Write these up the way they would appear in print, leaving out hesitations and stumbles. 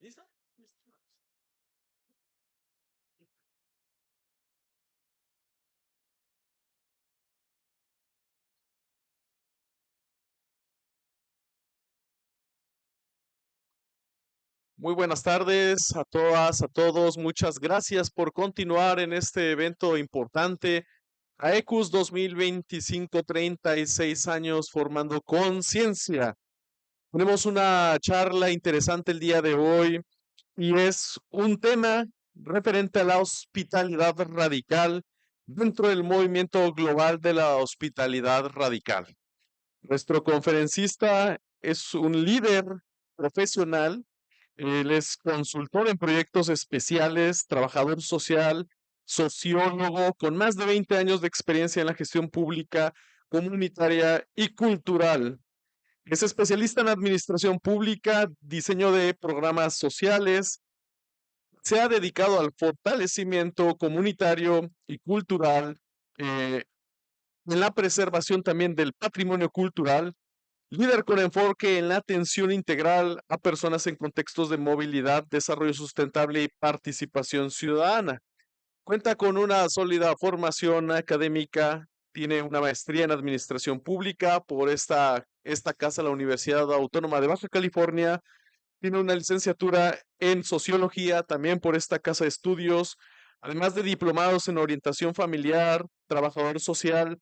¿Listo? Muy buenas tardes a todas, a todos. Muchas gracias por continuar en este evento importante. AECUS 2025, 36 años formando conciencia. Tenemos una charla interesante el día de hoy y es un tema referente a la hospitalidad radical dentro del movimiento global de la hospitalidad radical. Nuestro conferencista es un líder profesional. Él es consultor en proyectos especiales, trabajador social, sociólogo con más de 20 años de experiencia en la gestión pública, comunitaria y cultural. Es especialista en administración pública, diseño de programas sociales. Se ha dedicado al fortalecimiento comunitario y cultural, en la preservación también del patrimonio cultural. Líder con enfoque en la atención integral a personas en contextos de movilidad, desarrollo sustentable y participación ciudadana. Cuenta con una sólida formación académica, tiene una maestría en administración pública por esta casa, la Universidad Autónoma de Baja California. Tiene una licenciatura en sociología también por esta casa de estudios, además de diplomados en orientación familiar, trabajador social,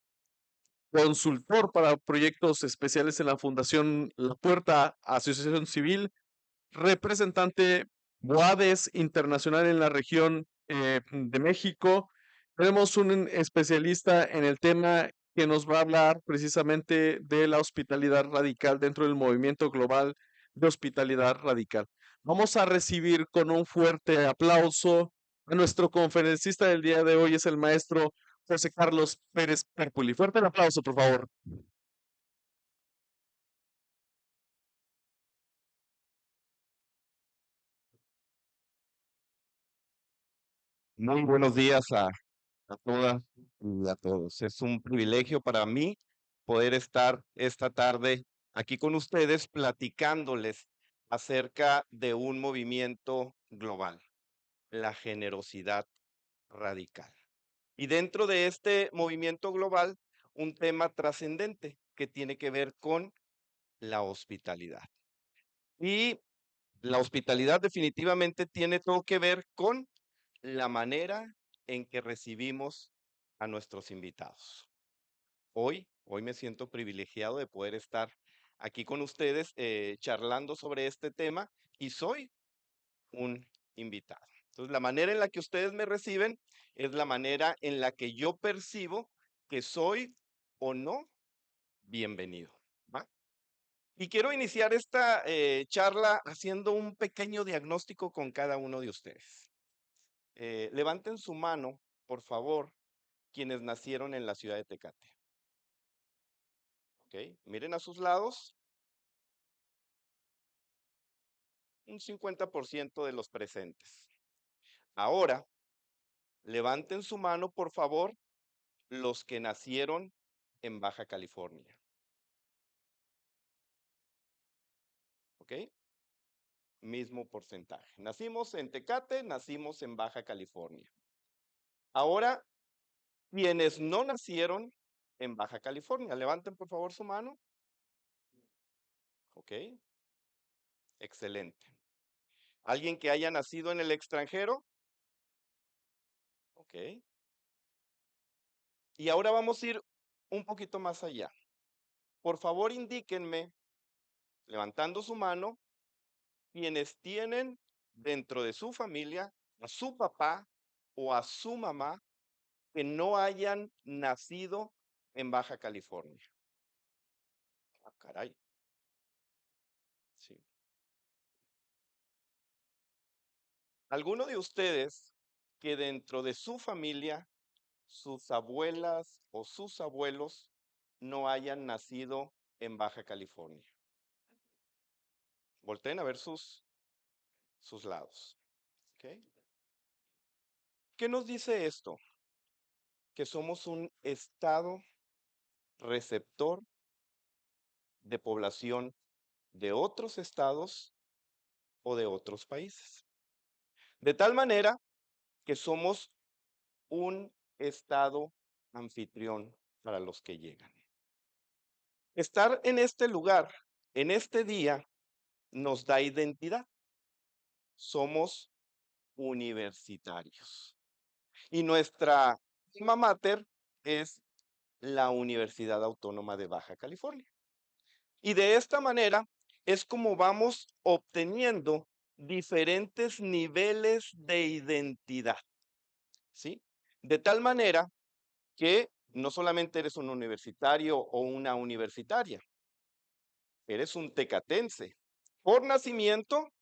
consultor para proyectos especiales en la Fundación La Puerta, Asociación Civil, representante BOADES Internacional en la región de México. Tenemos un especialista en el tema que nos va a hablar precisamente de la hospitalidad radical dentro del movimiento global de hospitalidad radical. Vamos a recibir con un fuerte aplauso a nuestro conferencista del día de hoy, es el maestro José Carlos Pérez Perpuli. Fuerte el aplauso, por favor. Muy buenos días a todas y a todos. Es un privilegio para mí poder estar esta tarde aquí con ustedes platicándoles acerca de un movimiento global, la generosidad radical. Y dentro de este movimiento global, un tema trascendente que tiene que ver con la hospitalidad. Y la hospitalidad definitivamente tiene todo que ver con la manera en que recibimos a nuestros invitados. Hoy me siento privilegiado de poder estar aquí con ustedes charlando sobre este tema y soy un invitado. Entonces, la manera en la que ustedes me reciben es la manera en la que yo percibo que soy o no bienvenido. ¿Va? Y quiero iniciar esta charla haciendo un pequeño diagnóstico con cada uno de ustedes. Levanten su mano, por favor, quienes nacieron en la ciudad de Tecate. ¿Ok? Miren a sus lados, un 50% de los presentes. Ahora, levanten su mano, por favor, los que nacieron en Baja California. ¿Ok? Mismo porcentaje. Nacimos en Tecate, nacimos en Baja California. Ahora, quienes no nacieron en Baja California, levanten por favor su mano. ¿Ok? Excelente. ¿Alguien que haya nacido en el extranjero? ¿Ok? Y ahora vamos a ir un poquito más allá. Por favor, indíquenme, levantando su mano, quienes tienen dentro de su familia a su papá o a su mamá que no hayan nacido en Baja California. Ah, caray. Sí. ¿Alguno de ustedes que dentro de su familia, sus abuelas o sus abuelos no hayan nacido en Baja California? Volteen a ver sus lados. ¿Ok? ¿Qué nos dice esto? Que somos un estado receptor de población de otros estados o de otros países. De tal manera que somos un estado anfitrión para los que llegan. Estar en este lugar, en este día, nos da identidad. Somos universitarios. Y nuestra alma mater es la Universidad Autónoma de Baja California. Y de esta manera es como vamos obteniendo diferentes niveles de identidad, ¿sí? De tal manera que no solamente eres un universitario o una universitaria, eres un tecatense por nacimiento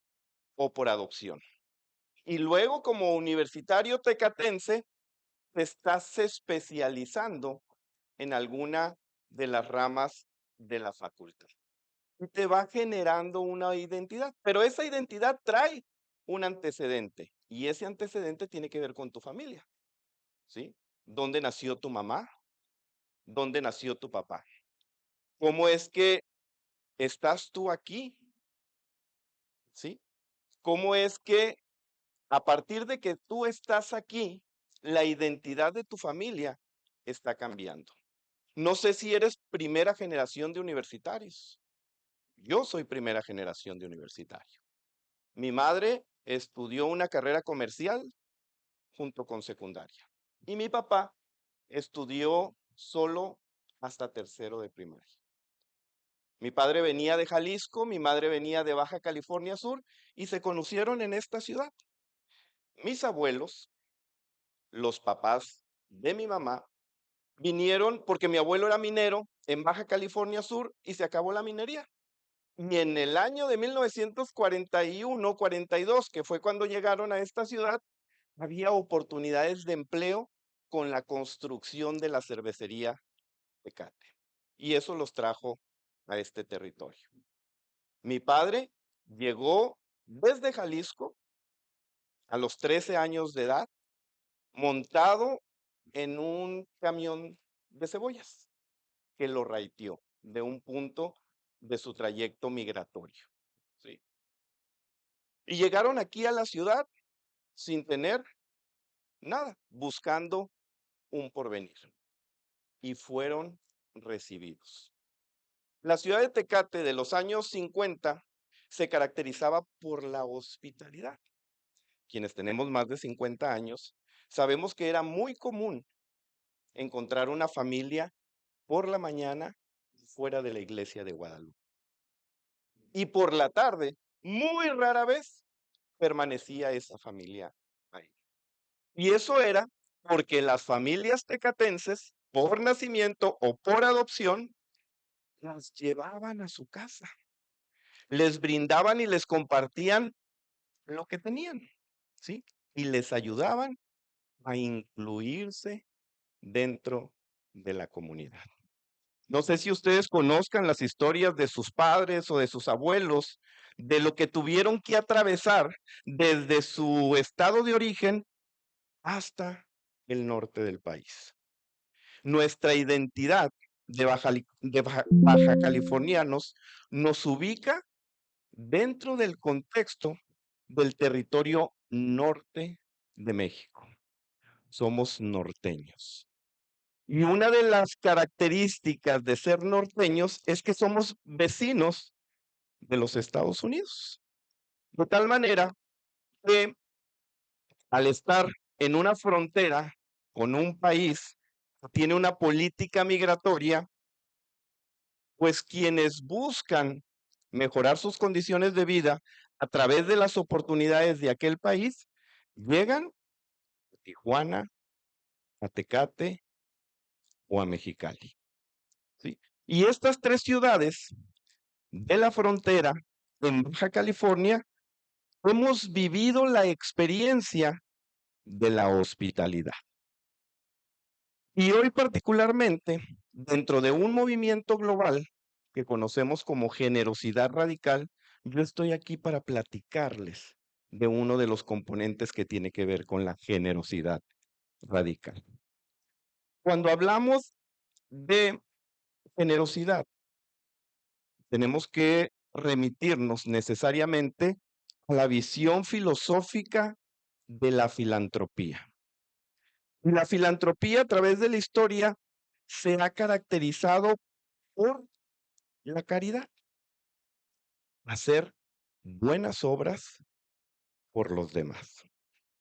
o por adopción. Y luego como universitario tecatense, te estás especializando en alguna de las ramas de la facultad. Y te va generando una identidad, pero esa identidad trae un antecedente y ese antecedente tiene que ver con tu familia, ¿sí? ¿Dónde nació tu mamá? ¿Dónde nació tu papá? ¿Cómo es que estás tú aquí? ¿Sí? ¿Cómo es que a partir de que tú estás aquí, la identidad de tu familia está cambiando? No sé si eres primera generación de universitarios. Yo soy primera generación de universitario. Mi madre estudió una carrera comercial junto con secundaria. Y mi papá estudió solo hasta tercero de primaria. Mi padre venía de Jalisco, mi madre venía de Baja California Sur y se conocieron en esta ciudad. Mis abuelos, los papás de mi mamá, vinieron porque mi abuelo era minero en Baja California Sur y se acabó la minería. Y en el año de 1941-42, que fue cuando llegaron a esta ciudad, había oportunidades de empleo con la construcción de la cervecería Tecate. Y eso los trajo a este territorio. Mi padre llegó desde Jalisco a los 13 años de edad, montado en un camión de cebollas que lo raiteó de un punto de su trayecto migratorio. ¿Sí? Y llegaron aquí a la ciudad sin tener nada, buscando un porvenir. Y fueron recibidos. La ciudad de Tecate de los años 50 se caracterizaba por la hospitalidad. Quienes tenemos más de 50 años, sabemos que era muy común encontrar una familia por la mañana fuera de la iglesia de Guadalupe. Y por la tarde, muy rara vez, permanecía esa familia ahí. Y eso era porque las familias tecatenses, por nacimiento o por adopción, las llevaban a su casa, les brindaban y les compartían lo que tenían, ¿sí? Y les ayudaban a incluirse dentro de la comunidad. No sé si ustedes conozcan las historias de sus padres o de sus abuelos, de lo que tuvieron que atravesar desde su estado de origen hasta el norte del país. Nuestra identidad de baja californianos nos ubica dentro del contexto del territorio norte de México. Somos norteños. Y una de las características de ser norteños es que somos vecinos de los Estados Unidos. De tal manera que al estar en una frontera con un país que tiene una política migratoria, pues quienes buscan mejorar sus condiciones de vida a través de las oportunidades de aquel país, llegan a Tijuana, a Tecate o a Mexicali. ¿Sí? Y estas tres ciudades de la frontera en Baja California, hemos vivido la experiencia de la hospitalidad. Y hoy particularmente, dentro de un movimiento global que conocemos como generosidad radical, yo estoy aquí para platicarles de uno de los componentes que tiene que ver con la generosidad radical. Cuando hablamos de generosidad, tenemos que remitirnos necesariamente a la visión filosófica de la filantropía. Y la filantropía a través de la historia se ha caracterizado por la caridad, hacer buenas obras por los demás.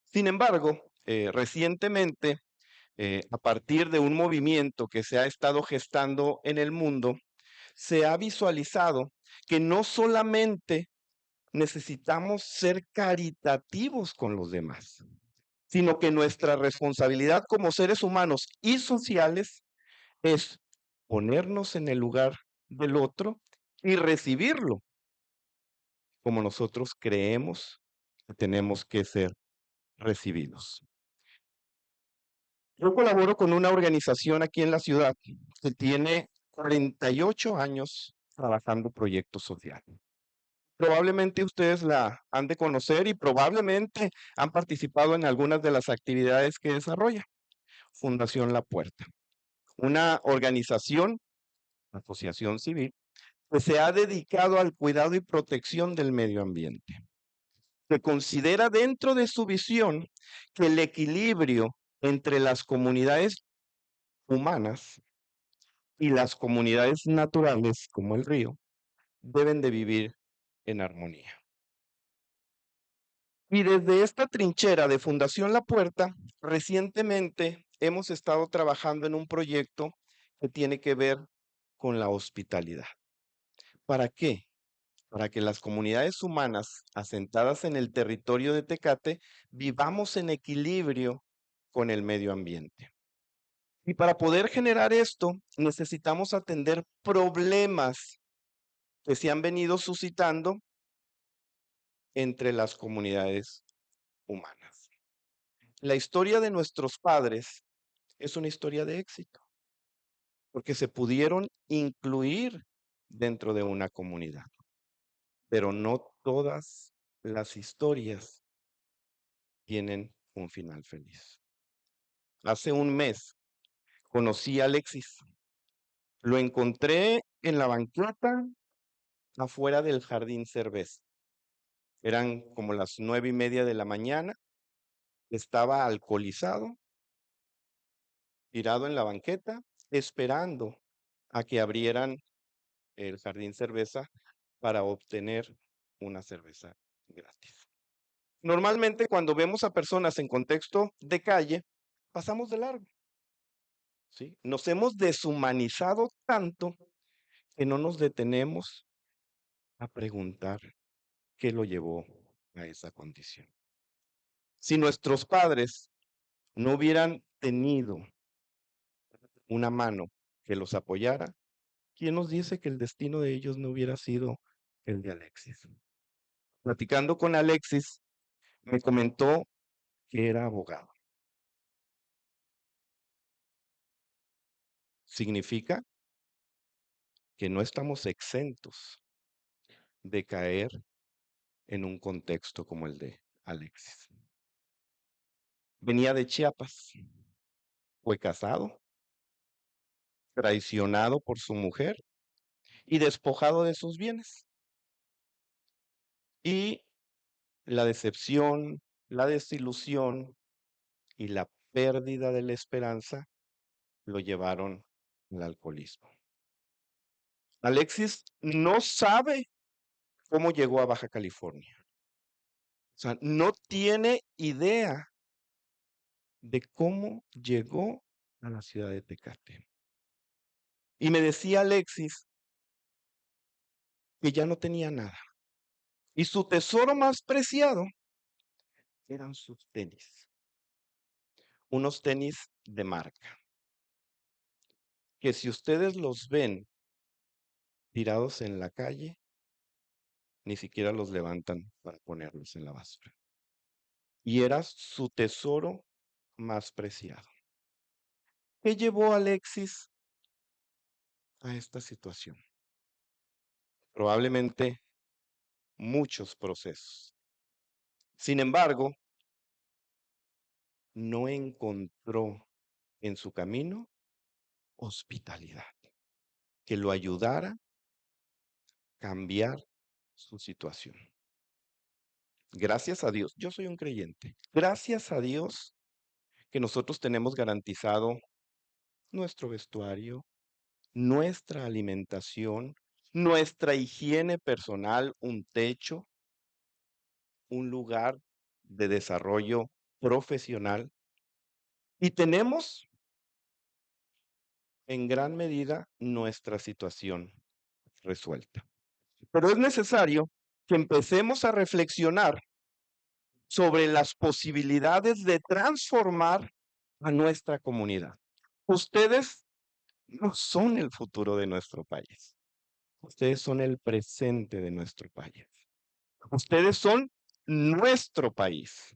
Sin embargo, recientemente, a partir de un movimiento que se ha estado gestando en el mundo, se ha visualizado que no solamente necesitamos ser caritativos con los demás, sino que nuestra responsabilidad como seres humanos y sociales es ponernos en el lugar del otro y recibirlo como nosotros creemos que tenemos que ser recibidos. Yo colaboro con una organización aquí en la ciudad que tiene 48 años trabajando proyectos sociales. Probablemente ustedes la han de conocer y probablemente han participado en algunas de las actividades que desarrolla. Fundación La Puerta, una organización, asociación civil, que se ha dedicado al cuidado y protección del medio ambiente. Se considera dentro de su visión que el equilibrio entre las comunidades humanas y las comunidades naturales, como el río, deben de vivir en armonía. Y desde esta trinchera de Fundación La Puerta, recientemente hemos estado trabajando en un proyecto que tiene que ver con la hospitalidad. ¿Para qué? Para que las comunidades humanas asentadas en el territorio de Tecate vivamos en equilibrio con el medio ambiente. Y para poder generar esto, necesitamos atender problemas que se han venido suscitando entre las comunidades humanas. La historia de nuestros padres es una historia de éxito, porque se pudieron incluir dentro de una comunidad, pero no todas las historias tienen un final feliz. Hace un mes conocí a Alexis. Lo encontré en la banqueta afuera del Jardín Cerveza. Eran como las 9:30 de la mañana. Estaba alcoholizado, tirado en la banqueta, esperando a que abrieran el Jardín Cerveza para obtener una cerveza gratis. Normalmente cuando vemos a personas en contexto de calle, pasamos de largo, ¿sí? Nos hemos deshumanizado tanto que no nos detenemos a preguntar qué lo llevó a esa condición. Si nuestros padres no hubieran tenido una mano que los apoyara, ¿quién nos dice que el destino de ellos no hubiera sido el de Alexis? Platicando con Alexis, me comentó que era abogado. Significa que no estamos exentos de caer en un contexto como el de Alexis. Venía de Chiapas, fue casado, traicionado por su mujer y despojado de sus bienes. Y la decepción, la desilusión y la pérdida de la esperanza lo llevaron al alcoholismo. Alexis no sabe cómo llegó a Baja California. O sea, no tiene idea de cómo llegó a la ciudad de Tecate. Y me decía Alexis que ya no tenía nada. Y su tesoro más preciado eran sus tenis. Unos tenis de marca. Que si ustedes los ven tirados en la calle, ni siquiera los levantan para ponerlos en la basura. Y era su tesoro más preciado. ¿Qué llevó a Alexis a esta situación? Probablemente muchos procesos. Sin embargo, no encontró en su camino hospitalidad que lo ayudara a cambiar su situación. Gracias a Dios, yo soy un creyente. Gracias a Dios que nosotros tenemos garantizado nuestro vestuario, nuestra alimentación, nuestra higiene personal, un techo, un lugar de desarrollo profesional y tenemos en gran medida nuestra situación resuelta. Pero es necesario que empecemos a reflexionar sobre las posibilidades de transformar a nuestra comunidad. Ustedes no son el futuro de nuestro país. Ustedes son el presente de nuestro país. Ustedes son nuestro país.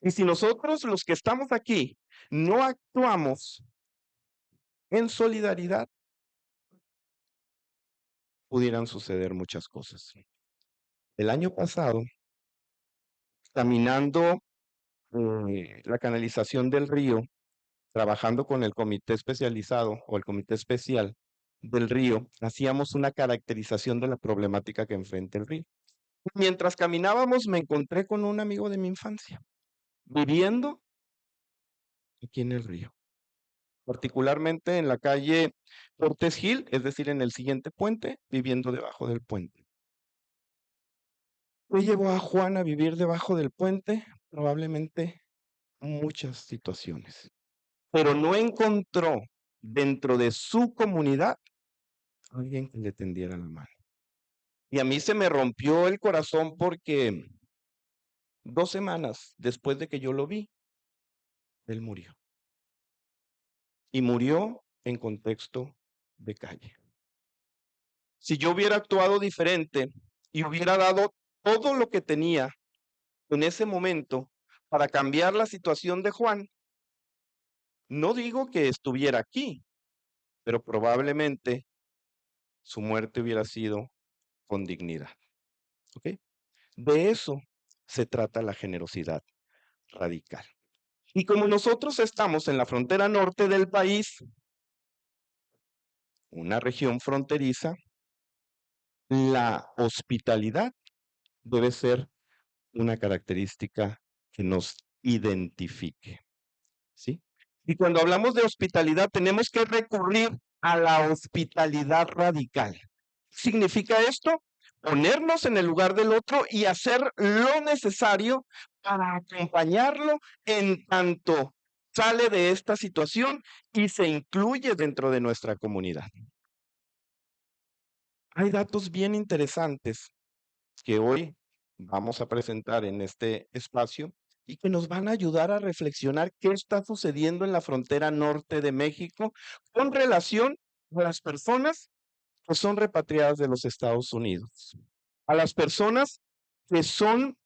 Y si nosotros, los que estamos aquí, no actuamos en solidaridad, pudieran suceder muchas cosas. El año pasado, caminando la canalización del río, trabajando con el comité especializado o el comité especial del río, hacíamos una caracterización de la problemática que enfrenta el río. Mientras caminábamos, me encontré con un amigo de mi infancia, viviendo aquí en el río, particularmente en la calle Portes Gil, es decir, en el siguiente puente, viviendo debajo del puente. ¿Qué llevó a Juan a vivir debajo del puente? Probablemente muchas situaciones, pero no encontró dentro de su comunidad alguien que le tendiera la mano. Y a mí se me rompió el corazón porque 2 semanas después de que yo lo vi, él murió. Y murió en contexto de calle. Si yo hubiera actuado diferente y hubiera dado todo lo que tenía en ese momento para cambiar la situación de Juan, no digo que estuviera aquí, pero probablemente su muerte hubiera sido con dignidad. ¿Ok? De eso se trata la generosidad radical. Y como nosotros estamos en la frontera norte del país, una región fronteriza, la hospitalidad debe ser una característica que nos identifique, ¿sí? Y cuando hablamos de hospitalidad, tenemos que recurrir a la hospitalidad radical. ¿Qué significa esto? Ponernos en el lugar del otro y hacer lo necesario para acompañarlo en tanto sale de esta situación y se incluye dentro de nuestra comunidad. Hay datos bien interesantes que hoy vamos a presentar en este espacio y que nos van a ayudar a reflexionar qué está sucediendo en la frontera norte de México con relación a las personas que son repatriadas de los Estados Unidos, a las personas que son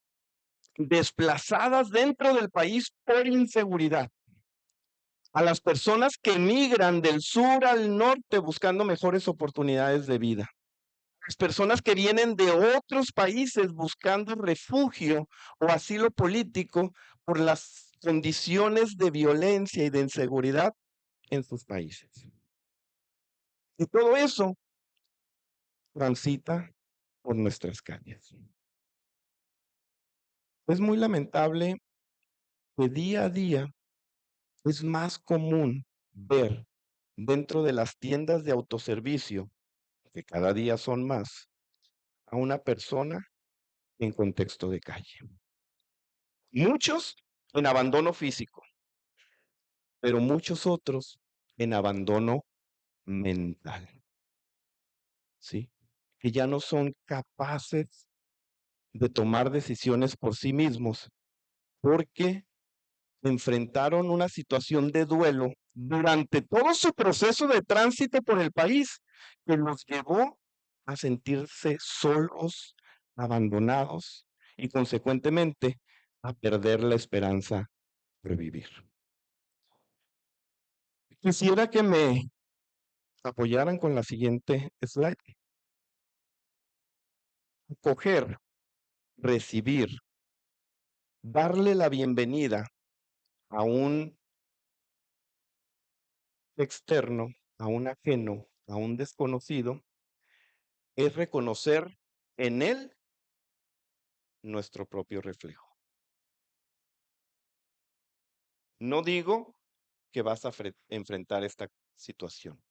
desplazadas dentro del país por inseguridad, a las personas que migran del sur al norte buscando mejores oportunidades de vida, las personas que vienen de otros países buscando refugio o asilo político por las condiciones de violencia y de inseguridad en sus países. Y todo eso transita por nuestras calles. Es muy lamentable que día a día es más común ver dentro de las tiendas de autoservicio, que cada día son más, a una persona en contexto de calle. Muchos en abandono físico, pero muchos otros en abandono mental, ¿sí? Que ya no son capaces de tomar decisiones por sí mismos porque enfrentaron una situación de duelo durante todo su proceso de tránsito por el país que los llevó a sentirse solos, abandonados y consecuentemente a perder la esperanza de vivir. Quisiera que me apoyaran con la siguiente slide. Acoger, recibir, darle la bienvenida a un externo, a un ajeno, a un desconocido, es reconocer en él nuestro propio reflejo. No digo que vas a enfrentar esta situación,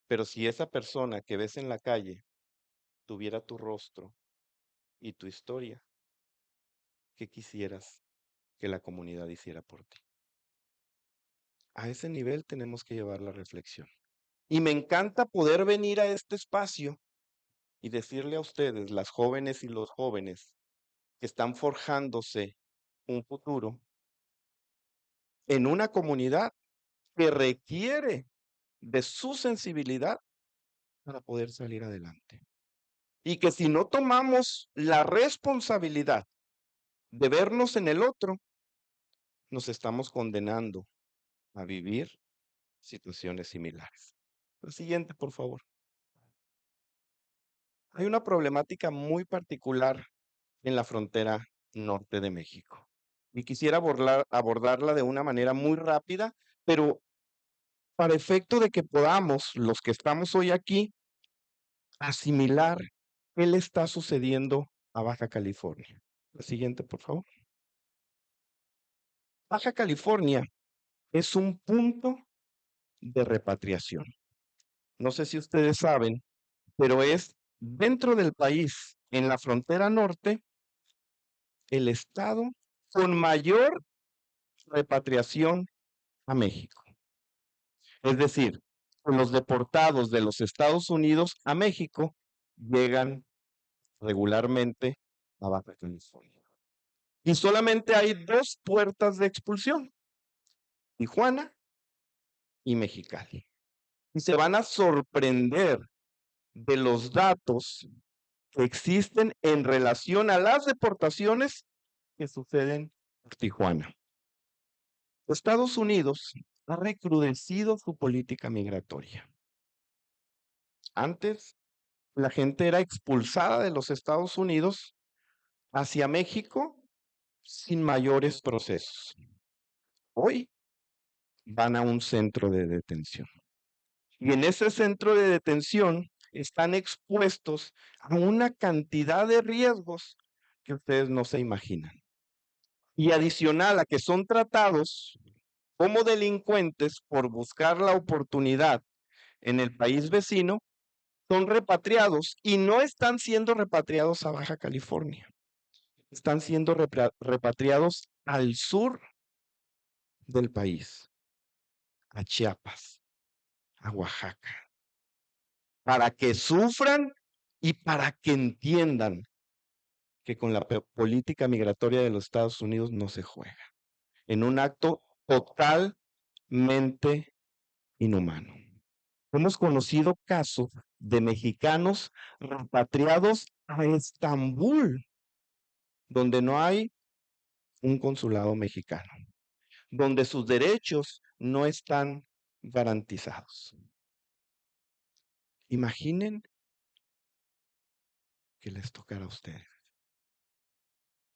pero si esa persona que ves en la calle tuviera tu rostro y tu historia, ¿qué quisieras que la comunidad hiciera por ti? A ese nivel tenemos que llevar la reflexión. Y me encanta poder venir a este espacio y decirle a ustedes, las jóvenes y los jóvenes que están forjándose un futuro en una comunidad que requiere de su sensibilidad para poder salir adelante. Y que si no tomamos la responsabilidad de vernos en el otro, nos estamos condenando a vivir situaciones similares. El siguiente, por favor. Hay una problemática muy particular en la frontera norte de México. Y quisiera abordarla de una manera muy rápida, pero para efecto de que podamos, los que estamos hoy aquí, asimilar qué le está sucediendo a Baja California. La siguiente, por favor. Baja California es un punto de repatriación. No sé si ustedes saben, pero es dentro del país, en la frontera norte, el estado con mayor repatriación a México. Es decir, los deportados de los Estados Unidos a México llegan regularmente a Baja California. Y solamente hay dos puertas de expulsión, Tijuana y Mexicali. Y se van a sorprender de los datos que existen en relación a las deportaciones que suceden en Tijuana. Estados Unidos ha recrudecido su política migratoria. Antes, la gente era expulsada de los Estados Unidos hacia México sin mayores procesos. Hoy van a un centro de detención. Y en ese centro de detención están expuestos a una cantidad de riesgos que ustedes no se imaginan. Y adicional a que son tratados como delincuentes por buscar la oportunidad en el país vecino, son repatriados y no están siendo repatriados a Baja California. Están siendo repatriados al sur del país, a Chiapas, a Oaxaca, para que sufran y para que entiendan que con la política migratoria de los Estados Unidos no se juega, en un acto totalmente inhumano. Hemos conocido casos de mexicanos repatriados a Estambul, donde no hay un consulado mexicano, donde sus derechos no están garantizados. Imaginen que les tocara a ustedes.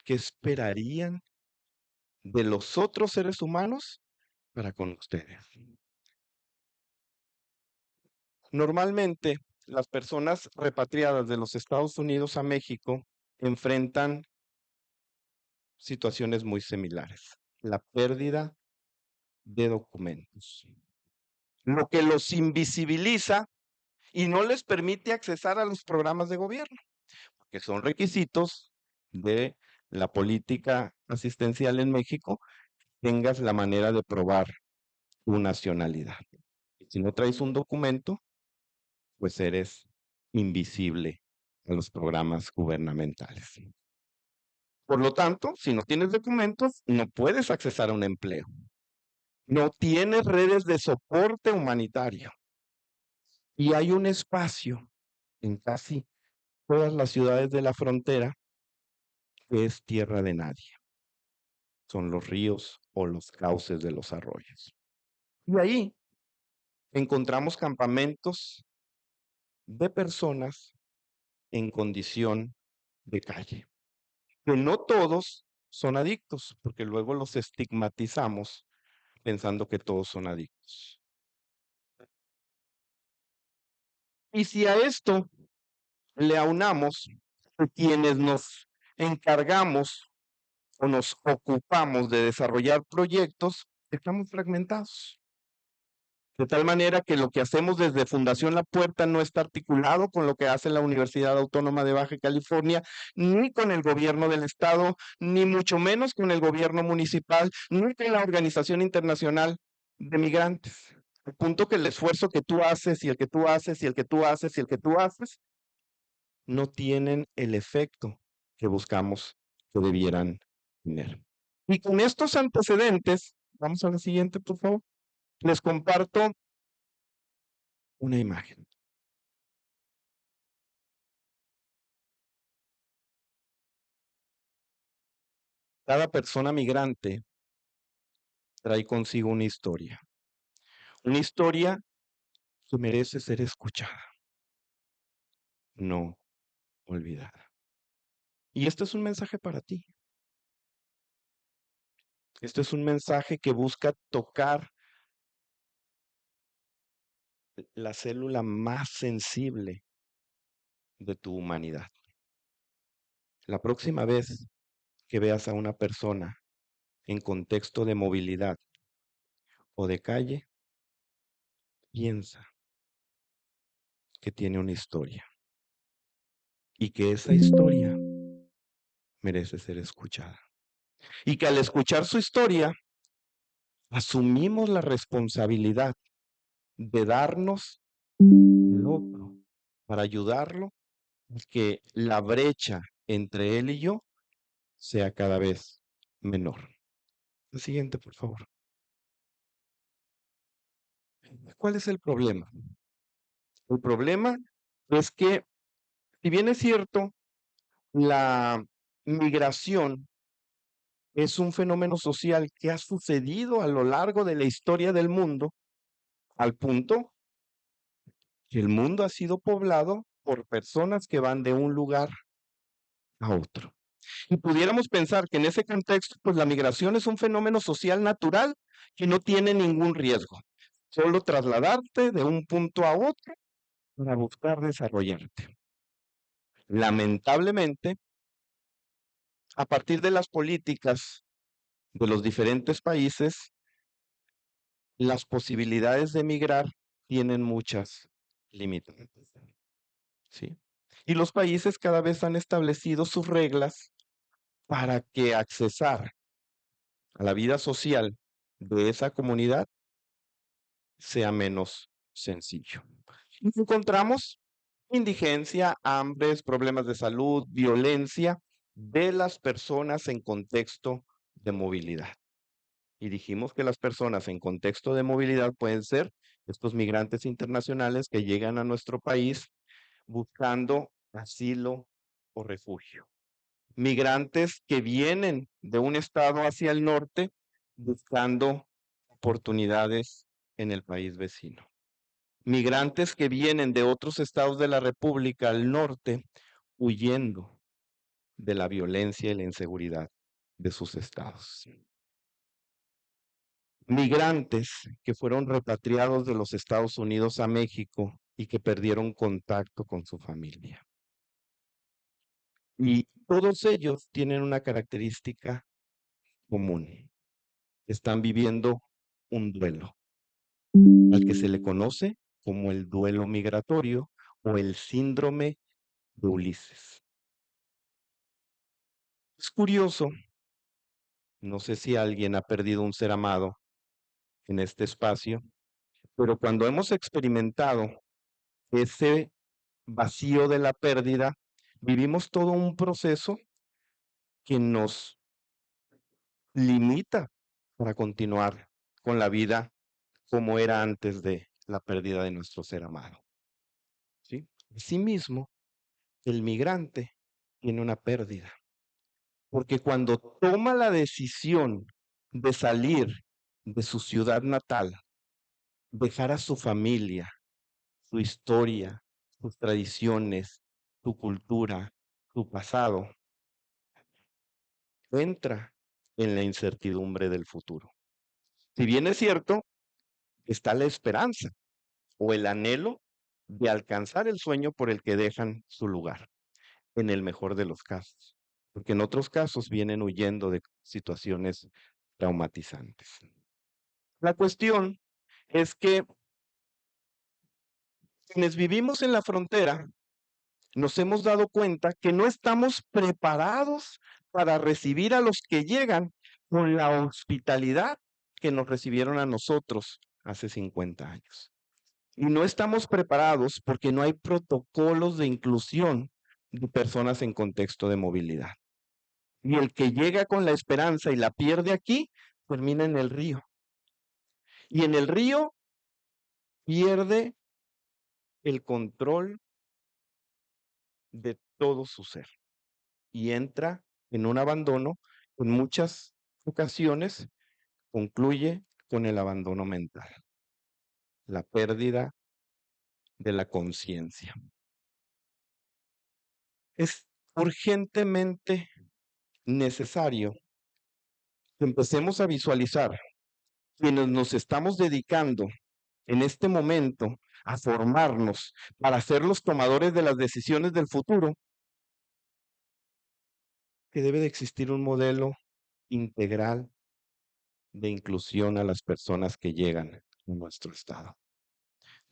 ¿Qué esperarían de los otros seres humanos para con ustedes? Normalmente, las personas repatriadas de los Estados Unidos a México enfrentan situaciones muy similares. La pérdida de documentos, lo que los invisibiliza y no les permite accesar a los programas de gobierno, que son requisitos de la política asistencial en México, tengas la manera de probar tu nacionalidad. Si no traes un documento, pues eres invisible a los programas gubernamentales. Por lo tanto, si no tienes documentos, no puedes accesar a un empleo. No tienes redes de soporte humanitario. Y hay un espacio en casi todas las ciudades de la frontera que es tierra de nadie. Son los ríos o los cauces de los arroyos. Y ahí encontramos campamentos de personas en condición de calle. Que no todos son adictos, porque luego los estigmatizamos pensando que todos son adictos. Y si a esto le aunamos quienes nos encargamos o nos ocupamos de desarrollar proyectos, estamos fragmentados. De tal manera que lo que hacemos desde Fundación La Puerta no está articulado con lo que hace la Universidad Autónoma de Baja California, ni con el gobierno del estado, ni mucho menos con el gobierno municipal, ni con la Organización Internacional de Migrantes. Al punto que el esfuerzo que tú haces y el que tú haces y el que tú haces y el que tú haces no tienen el efecto que buscamos que debieran tener. Y con estos antecedentes, vamos a la siguiente, por favor. Les comparto una imagen. Cada persona migrante trae consigo una historia que merece ser escuchada, no olvidada. Y este es un mensaje para ti. Este es un mensaje que busca tocar la célula más sensible de tu humanidad. La próxima vez que veas a una persona en contexto de movilidad o de calle, piensa que tiene una historia y que esa historia merece ser escuchada. Y que al escuchar su historia, asumimos la responsabilidad de darnos el otro para ayudarlo a que la brecha entre él y yo sea cada vez menor. La siguiente, por favor. ¿Cuál es el problema? El problema es que, si bien es cierto, la migración es un fenómeno social que ha sucedido a lo largo de la historia del mundo, al punto que el mundo ha sido poblado por personas que van de un lugar a otro. Y pudiéramos pensar que en ese contexto, pues la migración es un fenómeno social natural que no tiene ningún riesgo. Solo trasladarte de un punto a otro para buscar desarrollarte. Lamentablemente, a partir de las políticas de los diferentes países, las posibilidades de migrar tienen muchas limitantes. ¿Sí? Y los países cada vez han establecido sus reglas para que accesar a la vida social de esa comunidad sea menos sencillo. Y encontramos indigencia, hambres, problemas de salud, violencia de las personas en contexto de movilidad. Y dijimos que las personas en contexto de movilidad pueden ser estos migrantes internacionales que llegan a nuestro país buscando asilo o refugio. Migrantes que vienen de un estado hacia el norte buscando oportunidades en el país vecino. Migrantes que vienen de otros estados de la República al norte huyendo de la violencia y la inseguridad de sus estados. Migrantes que fueron repatriados de los Estados Unidos a México y que perdieron contacto con su familia. Y todos ellos tienen una característica común. Están viviendo un duelo, al que se le conoce como el duelo migratorio o el síndrome de Ulises. Es curioso, no sé si alguien ha perdido un ser amado en este espacio, pero cuando hemos experimentado ese vacío de la pérdida, vivimos todo un proceso que nos limita para continuar con la vida como era antes de la pérdida de nuestro ser amado. ¿Sí? Asimismo, el migrante tiene una pérdida, porque cuando toma la decisión de salir de su ciudad natal, dejar a su familia, su historia, sus tradiciones, su cultura, su pasado, entra en la incertidumbre del futuro. Si bien es cierto, está la esperanza o el anhelo de alcanzar el sueño por el que dejan su lugar, en el mejor de los casos. porque en otros casos vienen huyendo de situaciones traumatizantes. La cuestión es que quienes vivimos en la frontera nos hemos dado cuenta que no estamos preparados para recibir a los que llegan con la hospitalidad que nos recibieron a nosotros hace 50 años. Y no estamos preparados porque no hay protocolos de inclusión de personas en contexto de movilidad. Y el que llega con la esperanza y la pierde aquí, termina en el río. Y en el río pierde el control de todo su ser y entra en un abandono que en muchas ocasiones concluye con el abandono mental, la pérdida de la conciencia. Es urgentemente necesario que empecemos a visualizar quienes nos estamos dedicando en este momento a formarnos para ser los tomadores de las decisiones del futuro, que debe de existir un modelo integral de inclusión a las personas que llegan a nuestro estado.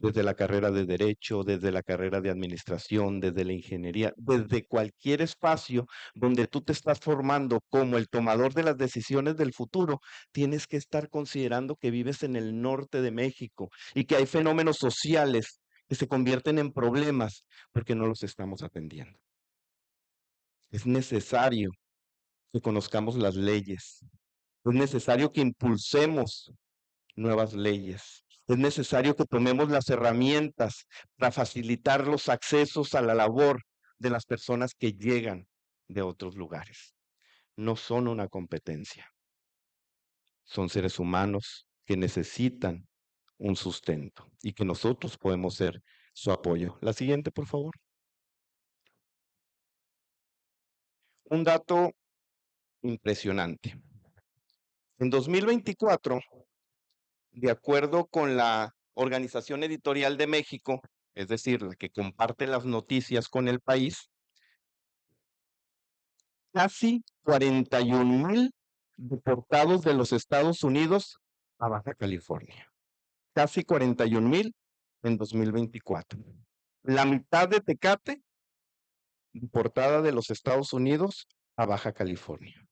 Desde la carrera de derecho, desde la carrera de administración, desde la ingeniería, desde cualquier espacio donde tú te estás formando como el tomador de las decisiones del futuro, tienes que estar considerando que vives en el norte de México y que hay fenómenos sociales que se convierten en problemas porque no los estamos atendiendo. Es necesario que conozcamos las leyes. Es necesario que impulsemos nuevas leyes. Es necesario que tomemos las herramientas para facilitar los accesos a la labor de las personas que llegan de otros lugares. No son una competencia. Son seres humanos que necesitan un sustento y que nosotros podemos ser su apoyo. La siguiente, por favor. Un dato impresionante. En 2024, de acuerdo con la Organización Editorial de México, es decir, la que comparte las noticias con el país, casi 41,000 deportados de los Estados Unidos a Baja California. Casi 41,000 en 2024. La mitad de Tecate deportada de los Estados Unidos a Baja California.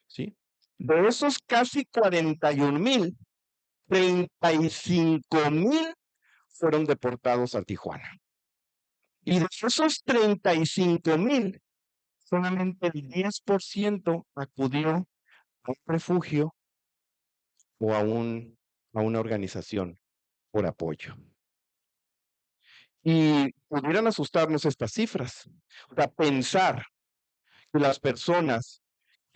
¿Sí? De esos casi 41,000, 35,000 fueron deportados a Tijuana. Y de esos 35,000, solamente el 10% acudió a un refugio o a una organización por apoyo. Y pudieran asustarnos estas cifras. O sea, pensar que las personas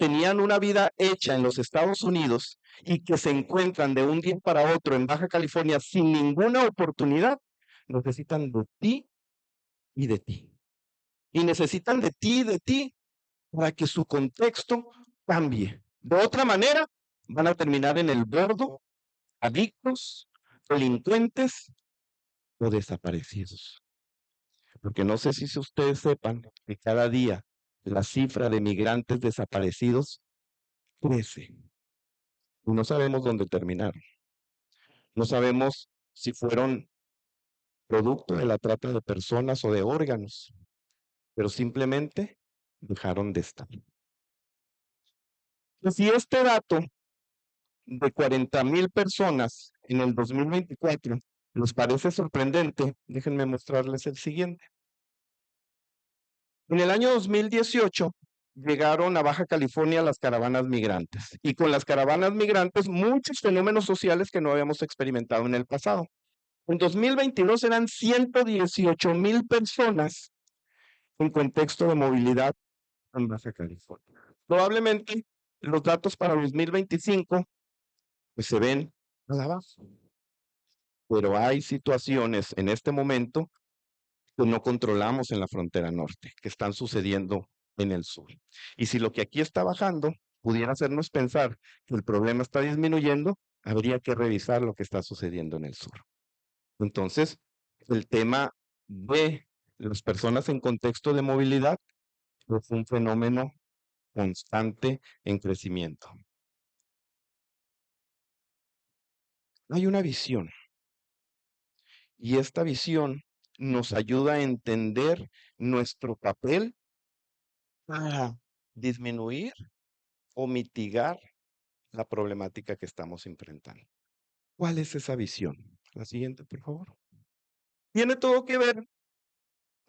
tenían una vida hecha en los Estados Unidos y que se encuentran de un día para otro en Baja California sin ninguna oportunidad, necesitan de ti y de ti. Y necesitan de ti y de ti para que su contexto cambie. De otra manera, van a terminar en el bordo, adictos, delincuentes o desaparecidos. Porque no sé si ustedes sepan que cada día la cifra de migrantes desaparecidos crece. Y no sabemos dónde terminaron. No sabemos si fueron producto de la trata de personas o de órganos, pero simplemente dejaron de estar. Y si este dato de 40,000 personas en el 2024 les parece sorprendente, déjenme mostrarles el siguiente. En el año 2018 llegaron a Baja California las caravanas migrantes y con las caravanas migrantes muchos fenómenos sociales que no habíamos experimentado en el pasado. En 2022 eran 118,000 personas en contexto de movilidad en Baja California. Probablemente los datos para 2025 pues se ven a la baja, pero hay situaciones en este momento que no controlamos en la frontera norte, que están sucediendo en el sur. Y si lo que aquí está bajando pudiera hacernos pensar que el problema está disminuyendo, habría que revisar lo que está sucediendo en el sur. Entonces, el tema de las personas en contexto de movilidad es un fenómeno constante en crecimiento. Hay una visión y esta visión nos ayuda a entender nuestro papel para disminuir o mitigar la problemática que estamos enfrentando. ¿Cuál es esa visión? La siguiente, por favor. Tiene todo que ver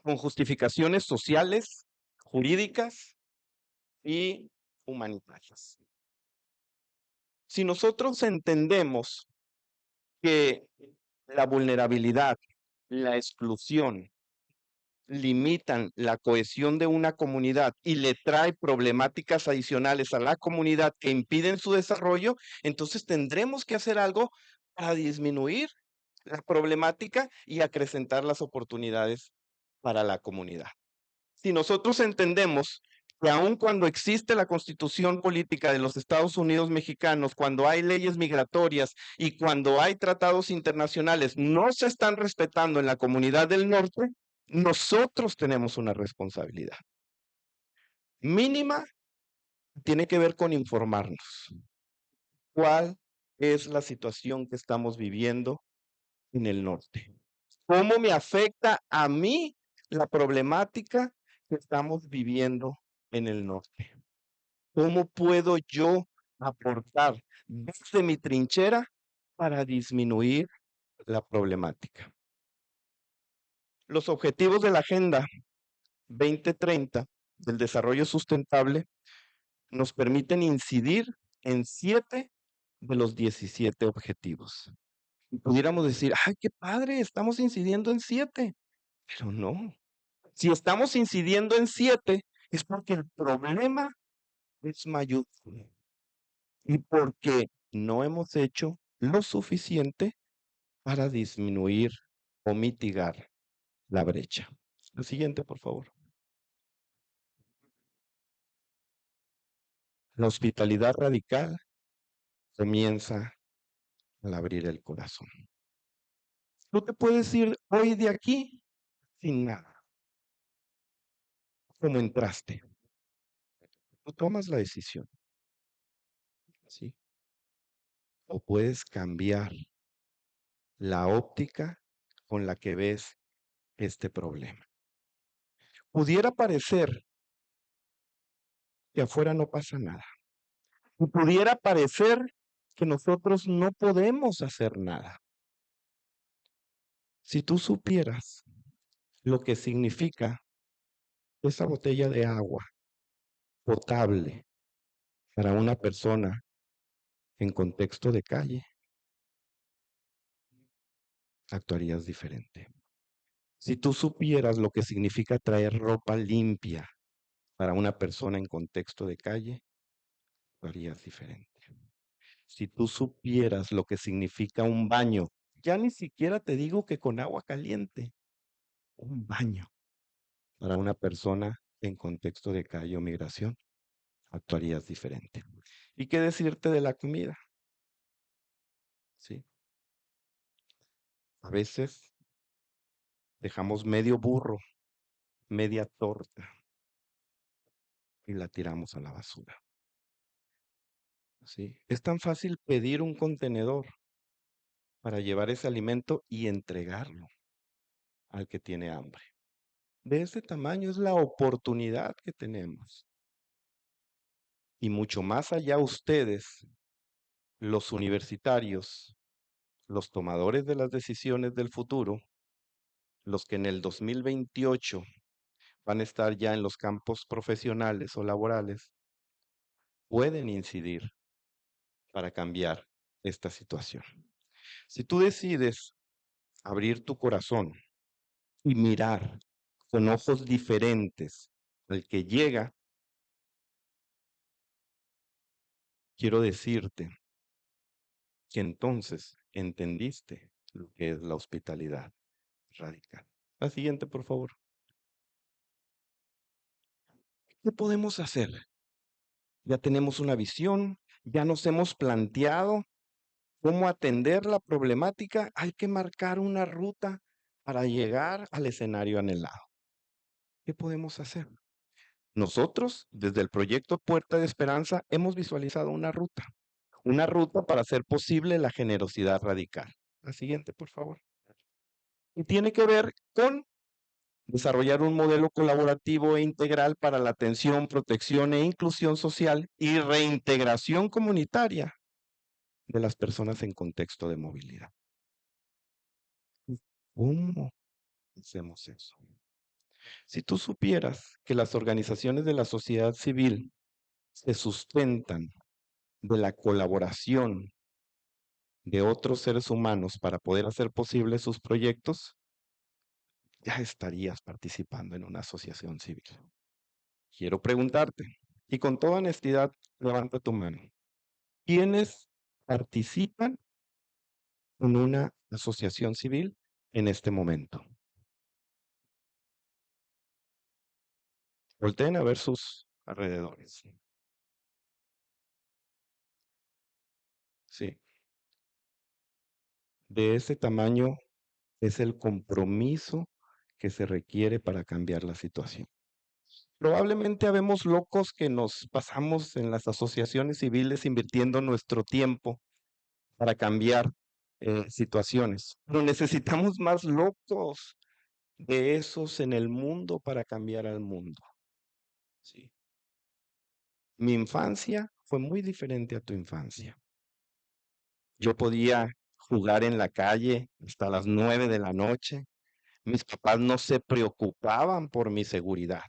con justificaciones sociales, jurídicas y humanitarias. Si nosotros entendemos que la vulnerabilidad, la exclusión, limitan la cohesión de una comunidad y le trae problemáticas adicionales a la comunidad que impiden su desarrollo, entonces tendremos que hacer algo para disminuir la problemática y acrecentar las oportunidades para la comunidad. Si nosotros entendemos que aun cuando existe la Constitución política de los Estados Unidos mexicanos, cuando hay leyes migratorias y cuando hay tratados internacionales, no se están respetando en la comunidad del norte, nosotros tenemos una responsabilidad mínima, tiene que ver con informarnos. ¿Cuál es la situación que estamos viviendo en el norte? ¿Cómo me afecta a mí la problemática que estamos viviendo en el norte? ¿Cómo puedo yo aportar desde mi trinchera para disminuir la problemática? Los objetivos de la Agenda 2030 del desarrollo sustentable nos permiten incidir en 7 de los 17 objetivos. Y pudiéramos decir, ay, qué padre, estamos incidiendo en 7, pero no. Si estamos incidiendo en 7, es porque el problema es mayúsculo y porque no hemos hecho lo suficiente para disminuir o mitigar la brecha. La siguiente, por favor. La hospitalidad radical comienza al abrir el corazón. No te puedes ir hoy de aquí sin nada. Como entraste. No tomas la decisión. ¿Sí? O puedes cambiar la óptica con la que ves este problema. Pudiera parecer que afuera no pasa nada. Y pudiera parecer que nosotros no podemos hacer nada. Si tú supieras lo que significa esa botella de agua potable para una persona en contexto de calle, actuarías diferente. Si tú supieras lo que significa traer ropa limpia para una persona en contexto de calle, actuarías diferente. Si tú supieras lo que significa un baño, ya ni siquiera te digo que con agua caliente, un baño para una persona en contexto de calle o migración, actuarías diferente. ¿Y qué decirte de la comida? Sí. A veces dejamos medio burro, media torta y la tiramos a la basura. Sí. Es tan fácil pedir un contenedor para llevar ese alimento y entregarlo al que tiene hambre. De ese tamaño es la oportunidad que tenemos. Y mucho más allá ustedes, los universitarios, los tomadores de las decisiones del futuro, los que en el 2028 van a estar ya en los campos profesionales o laborales, pueden incidir para cambiar esta situación. Si tú decides abrir tu corazón y mirar con ojos diferentes al que llega, quiero decirte que entonces entendiste lo que es la hospitalidad radical. La siguiente, por favor. ¿Qué podemos hacer? Ya tenemos una visión, ya nos hemos planteado cómo atender la problemática. Hay que marcar una ruta para llegar al escenario anhelado. ¿Qué podemos hacer? Nosotros, desde el proyecto Puerta de Esperanza, hemos visualizado una ruta para hacer posible la generosidad radical. La siguiente, por favor. Y tiene que ver con desarrollar un modelo colaborativo e integral para la atención, protección e inclusión social y reintegración comunitaria de las personas en contexto de movilidad. ¿Cómo hacemos eso? Si tú supieras que las organizaciones de la sociedad civil se sustentan de la colaboración de otros seres humanos para poder hacer posibles sus proyectos, ya estarías participando en una asociación civil. Quiero preguntarte, y con toda honestidad, levanta tu mano. ¿Quiénes participan en una asociación civil en este momento? Volteen a ver sus alrededores. Sí, de ese tamaño es el compromiso que se requiere para cambiar la situación. Probablemente habemos locos que nos pasamos en las asociaciones civiles invirtiendo nuestro tiempo para cambiar situaciones, pero necesitamos más locos de esos en el mundo para cambiar al mundo. Sí. Mi infancia fue muy diferente a tu infancia. Yo podía jugar en la calle hasta las 9 de la noche. Mis papás no se preocupaban por mi seguridad.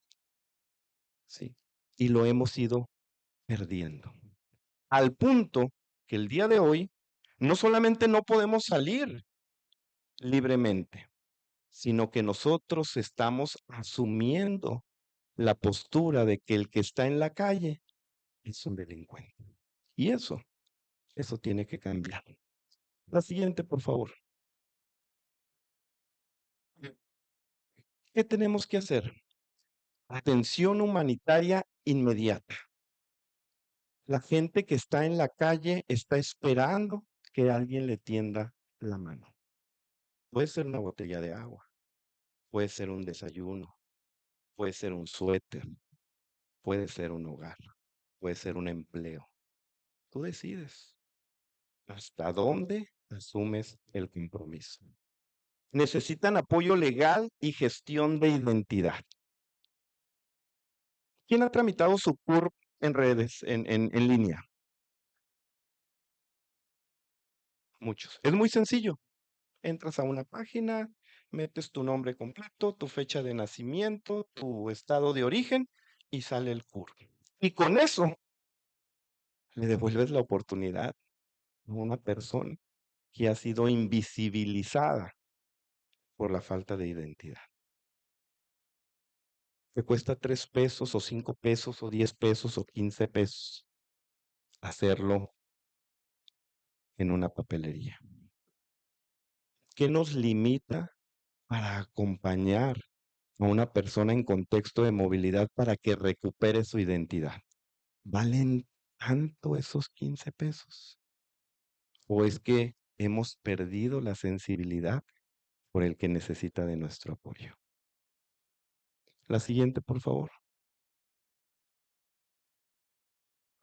Sí. Y lo hemos ido perdiendo. Al punto que el día de hoy no solamente no podemos salir libremente, sino que nosotros estamos asumiendo la postura de que el que está en la calle es un delincuente. Y eso tiene que cambiar. La siguiente, por favor. ¿Qué tenemos que hacer? Atención humanitaria inmediata. La gente que está en la calle está esperando que alguien le tienda la mano. Puede ser una botella de agua, puede ser un desayuno, puede ser un suéter, puede ser un hogar, puede ser un empleo. Tú decides hasta dónde asumes el compromiso. Necesitan apoyo legal y gestión de identidad. ¿Quién ha tramitado su CURP en redes, en línea? Muchos. Es muy sencillo. Entras a una página, metes tu nombre completo, tu fecha de nacimiento, tu estado de origen y sale el CURP. Y con eso le devuelves la oportunidad a una persona que ha sido invisibilizada por la falta de identidad. Te cuesta 3 pesos o 5 pesos o 10 pesos o 15 pesos hacerlo en una papelería. ¿Qué nos limita para acompañar a una persona en contexto de movilidad para que recupere su identidad? ¿Valen tanto esos 15 pesos? ¿O es que hemos perdido la sensibilidad por el que necesita de nuestro apoyo? La siguiente, por favor.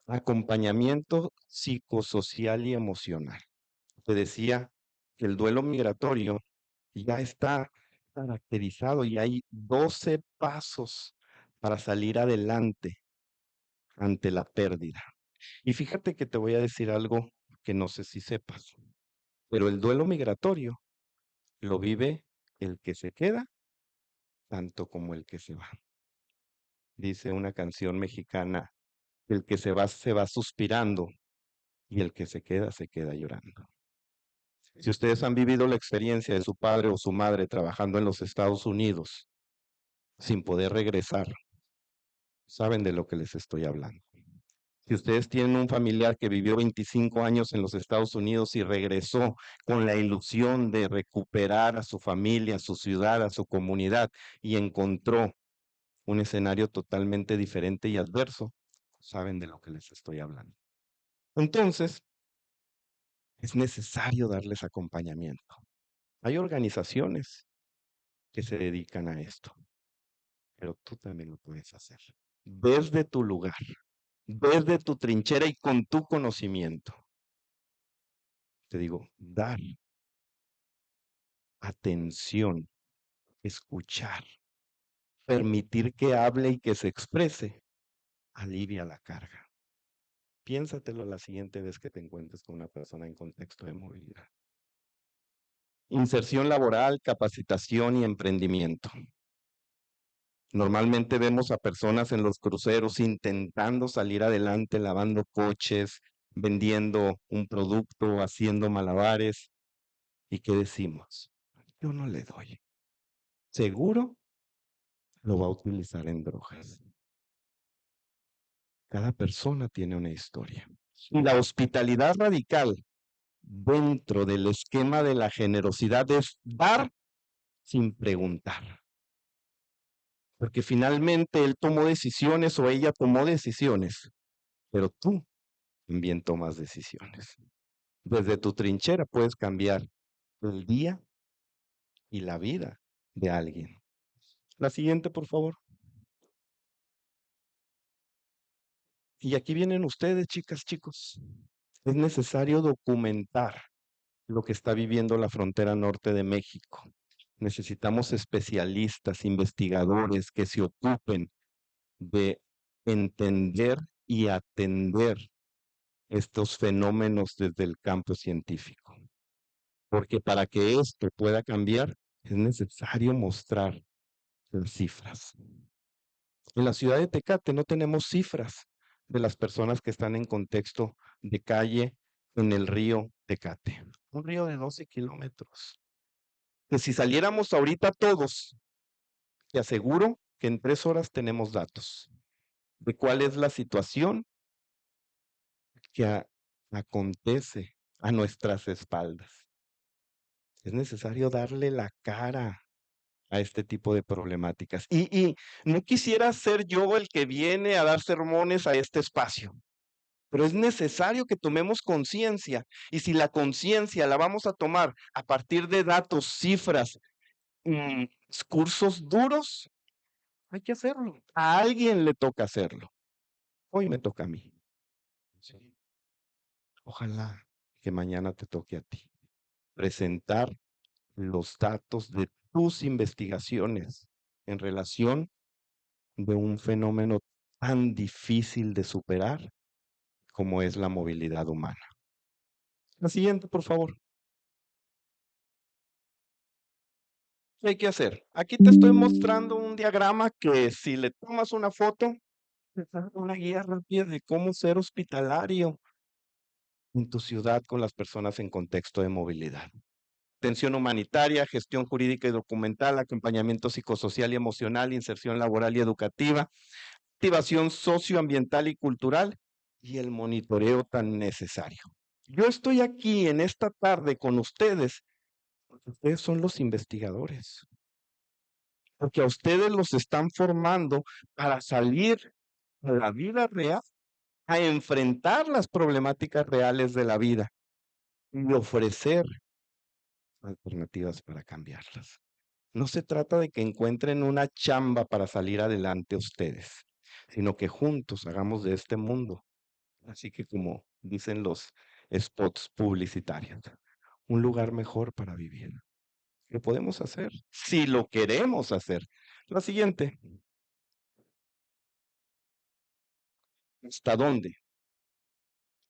Acompañamiento psicosocial y emocional. Te decía que el duelo migratorio ya está caracterizado y hay 12 pasos para salir adelante ante la pérdida. Y fíjate que te voy a decir algo que no sé si sepas, pero el duelo migratorio lo vive el que se queda tanto como el que se va. Dice una canción mexicana, el que se va suspirando y el que se queda llorando. Si ustedes han vivido la experiencia de su padre o su madre trabajando en los Estados Unidos sin poder regresar, saben de lo que les estoy hablando. Si ustedes tienen un familiar que vivió 25 años en los Estados Unidos y regresó con la ilusión de recuperar a su familia, a su ciudad, a su comunidad y encontró un escenario totalmente diferente y adverso, saben de lo que les estoy hablando. Entonces, es necesario darles acompañamiento. Hay organizaciones que se dedican a esto, pero tú también lo puedes hacer. desde tu lugar, desde tu trinchera y con tu conocimiento. Te digo, dar atención, escuchar, permitir que hable y que se exprese, alivia la carga. Piénsatelo la siguiente vez que te encuentres con una persona en contexto de movilidad. Inserción laboral, capacitación y emprendimiento. Normalmente vemos a personas en los cruceros intentando salir adelante, lavando coches, vendiendo un producto, haciendo malabares. ¿Y qué decimos? Yo no le doy. Seguro lo va a utilizar en drogas. Cada persona tiene una historia. Y la hospitalidad radical dentro del esquema de la generosidad es dar sin preguntar. Porque finalmente él tomó decisiones o ella tomó decisiones, pero tú también tomas decisiones. Desde tu trinchera puedes cambiar el día y la vida de alguien. La siguiente, por favor. Y aquí vienen ustedes, chicas, chicos. Es necesario documentar lo que está viviendo la frontera norte de México. Necesitamos especialistas, investigadores que se ocupen de entender y atender estos fenómenos desde el campo científico. Porque para que esto pueda cambiar, es necesario mostrar las cifras. En la ciudad de Tecate no tenemos cifras de las personas que están en contexto de calle en el río Tecate. Un río de 12 kilómetros. Que si saliéramos ahorita todos, te aseguro que en 3 horas tenemos datos de cuál es la situación que acontece a nuestras espaldas. Es necesario darle la cara a este tipo de problemáticas. Y no quisiera ser yo el que viene a dar sermones a este espacio, pero es necesario que tomemos conciencia. Y si la conciencia la vamos a tomar a partir de datos, cifras, discursos duros, hay que hacerlo. A alguien le toca hacerlo. Hoy me toca a mí. Sí. Ojalá que mañana te toque a ti presentar los datos de tus investigaciones en relación de un fenómeno tan difícil de superar como es la movilidad humana. La siguiente, por favor. ¿Qué hay que hacer? Aquí te estoy mostrando un diagrama que si le tomas una foto, te da una guía rápida de cómo ser hospitalario en tu ciudad con las personas en contexto de movilidad. Atención humanitaria, gestión jurídica y documental, acompañamiento psicosocial y emocional, inserción laboral y educativa, activación socioambiental y cultural y el monitoreo tan necesario. Yo estoy aquí en esta tarde con ustedes porque ustedes son los investigadores, porque a ustedes los están formando para salir a la vida real, a enfrentar las problemáticas reales de la vida y ofrecer alternativas para cambiarlas. No se trata de que encuentren una chamba para salir adelante ustedes, sino que juntos hagamos de este mundo, así que como dicen los spots publicitarios, un lugar mejor para vivir. Lo podemos hacer, si lo queremos hacer. La siguiente, ¿hasta dónde?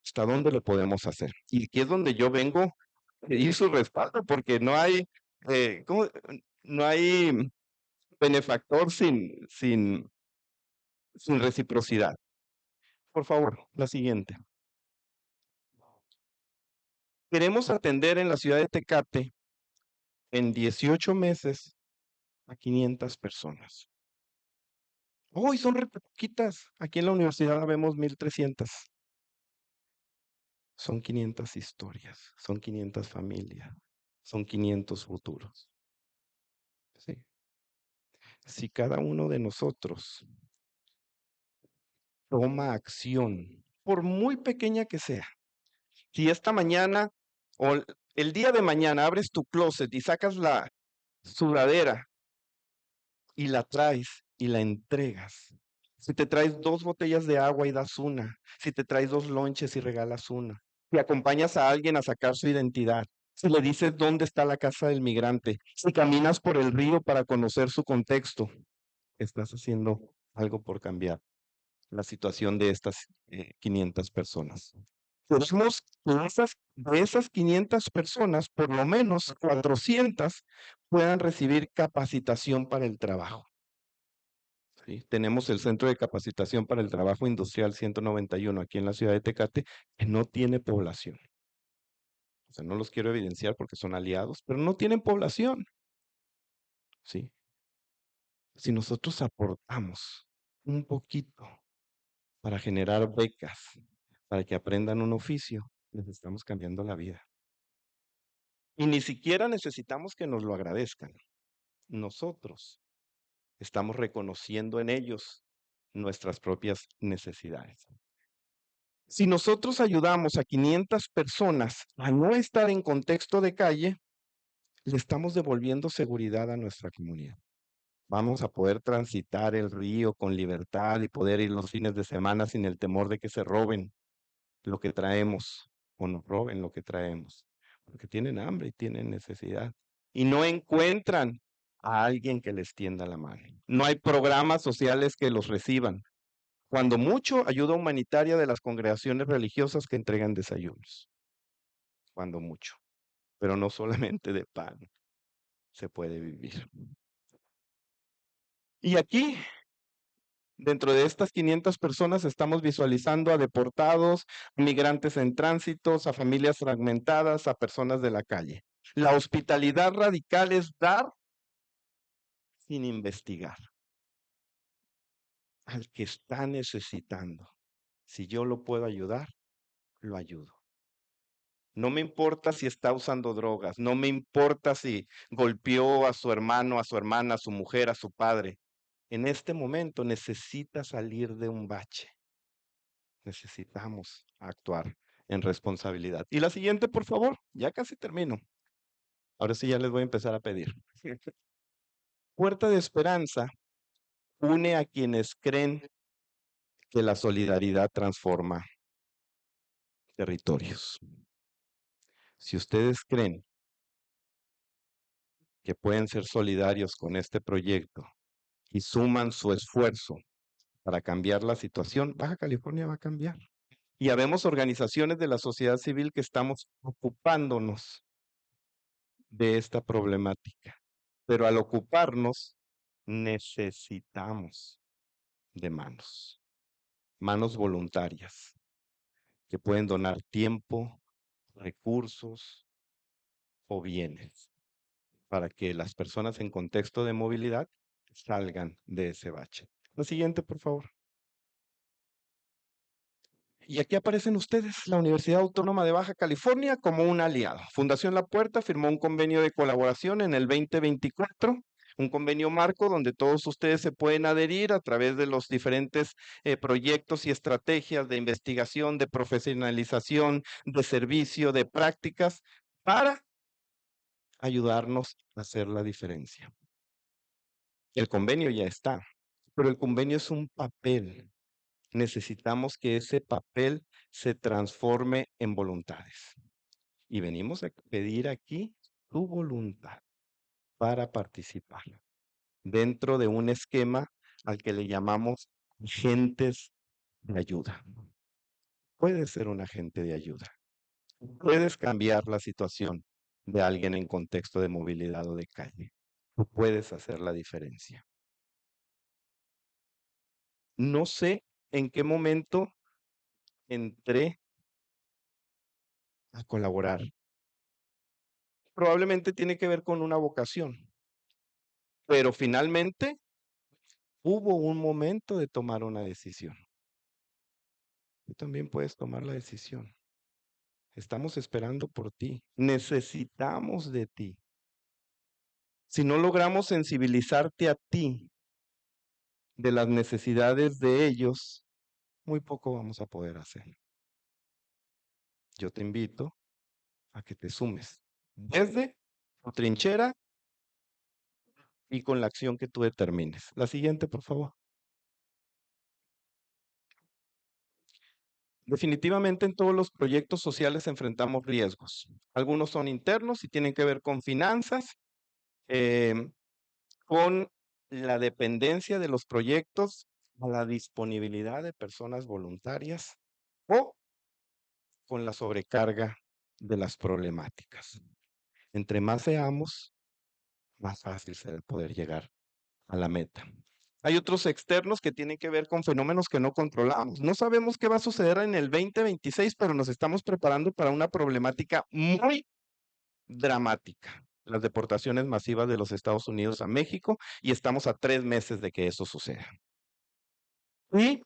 ¿Hasta dónde lo podemos hacer? Y aquí es donde yo vengo a pedir su respaldo, porque no hay, ¿cómo? No hay benefactor sin reciprocidad. Por favor, la siguiente. Queremos atender en la ciudad de Tecate en 18 meses a 500 personas. Hoy son re poquitas. Aquí en la universidad vemos 1300. Son 500 historias, son 500 familias, son 500 futuros. Sí. Si cada uno de nosotros toma acción, por muy pequeña que sea, si esta mañana o el día de mañana abres tu closet y sacas la sudadera y la traes y la entregas Si te traes 2 botellas de agua y das una, si te traes 2 lonches y regalas una, si acompañas a alguien a sacar su identidad, si le dices dónde está la casa del migrante, si caminas por el río para conocer su contexto, estás haciendo algo por cambiar la situación de estas 500 personas. Queremos que de esas 500 personas, por lo menos 400 puedan recibir capacitación para el trabajo. ¿Sí? Tenemos el Centro de Capacitación para el Trabajo Industrial 191 aquí en la ciudad de Tecate, que no tiene población. O sea, no los quiero evidenciar porque son aliados, pero no tienen población. ¿Sí? Si nosotros aportamos un poquito para generar becas, para que aprendan un oficio, les estamos cambiando la vida. Y ni siquiera necesitamos que nos lo agradezcan. Nosotros estamos reconociendo en ellos nuestras propias necesidades. Si nosotros ayudamos a 500 personas a no estar en contexto de calle, le estamos devolviendo seguridad a nuestra comunidad. Vamos a poder transitar el río con libertad y poder ir los fines de semana sin el temor de que se roben lo que traemos o nos roben lo que traemos, porque tienen hambre y tienen necesidad y no encuentran a alguien que les tienda la mano. No hay programas sociales que los reciban. Cuando mucho, ayuda humanitaria de las congregaciones religiosas que entregan desayunos. Cuando mucho. Pero no solamente de pan se puede vivir. Y aquí, dentro de estas 500 personas, estamos visualizando a deportados, migrantes en tránsitos, a familias fragmentadas, a personas de la calle. La hospitalidad radical es dar sin investigar al que está necesitando. Si yo lo puedo ayudar, lo ayudo. No me importa si está usando drogas, no me importa si golpeó a su hermano, a su hermana, a su mujer, a su padre. En este momento necesita salir de un bache. Necesitamos actuar en responsabilidad. Y la siguiente, por favor, ya casi termino. Ahora sí ya les voy a empezar a pedir. Puerta de Esperanza une a quienes creen que la solidaridad transforma territorios. Si ustedes creen que pueden ser solidarios con este proyecto y suman su esfuerzo para cambiar la situación, Baja California va a cambiar. Y habemos organizaciones de la sociedad civil que estamos ocupándonos de esta problemática. Pero al ocuparnos, necesitamos de manos voluntarias, que pueden donar tiempo, recursos o bienes, para que las personas en contexto de movilidad salgan de ese bache. La siguiente, por favor. Y aquí aparecen ustedes, la Universidad Autónoma de Baja California, como un aliado. Fundación La Puerta firmó un convenio de colaboración en el 2024, un convenio marco donde todos ustedes se pueden adherir a través de los diferentes proyectos y estrategias de investigación, de profesionalización, de servicio, de prácticas, para ayudarnos a hacer la diferencia. El convenio ya está, pero el convenio es un papel. Necesitamos que ese papel se transforme en voluntades. Y venimos a pedir aquí tu voluntad para participar dentro de un esquema al que le llamamos agentes de ayuda. Puedes ser un agente de ayuda. Puedes cambiar la situación de alguien en contexto de movilidad o de calle. Tú puedes hacer la diferencia. No sé en qué momento entré a colaborar. Probablemente tiene que ver con una vocación, pero finalmente hubo un momento de tomar una decisión. Tú también puedes tomar la decisión. Estamos esperando por ti. Necesitamos de ti. Si no logramos sensibilizarte a ti de las necesidades de ellos, muy poco vamos a poder hacer. Yo te invito a que te sumes desde tu trinchera y con la acción que tú determines. La siguiente, por favor. Definitivamente en todos los proyectos sociales enfrentamos riesgos. Algunos son internos y tienen que ver con finanzas, em, con la dependencia de los proyectos a la disponibilidad de personas voluntarias o con la sobrecarga de las problemáticas. Entre más seamos, más fácil será poder llegar a la meta. Hay otros externos que tienen que ver con fenómenos que no controlamos. No sabemos qué va a suceder en el 2026, pero nos estamos preparando para una problemática muy dramática, las deportaciones masivas de los Estados Unidos a México, y estamos a 3 meses de que eso suceda. Y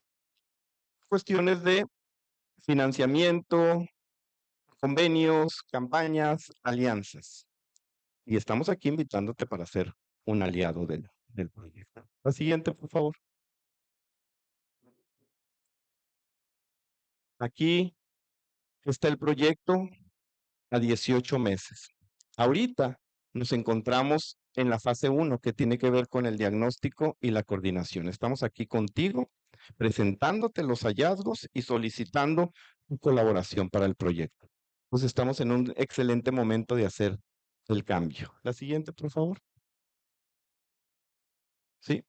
cuestiones de financiamiento, convenios, campañas, alianzas. Y estamos aquí invitándote para ser un aliado del proyecto. La siguiente, por favor. Aquí está el proyecto a 18 meses. Ahorita nos encontramos en la fase 1, que tiene que ver con el diagnóstico y la coordinación. Estamos aquí contigo, presentándote los hallazgos y solicitando tu colaboración para el proyecto. Pues estamos en un excelente momento de hacer el cambio. La siguiente, por favor. Sí,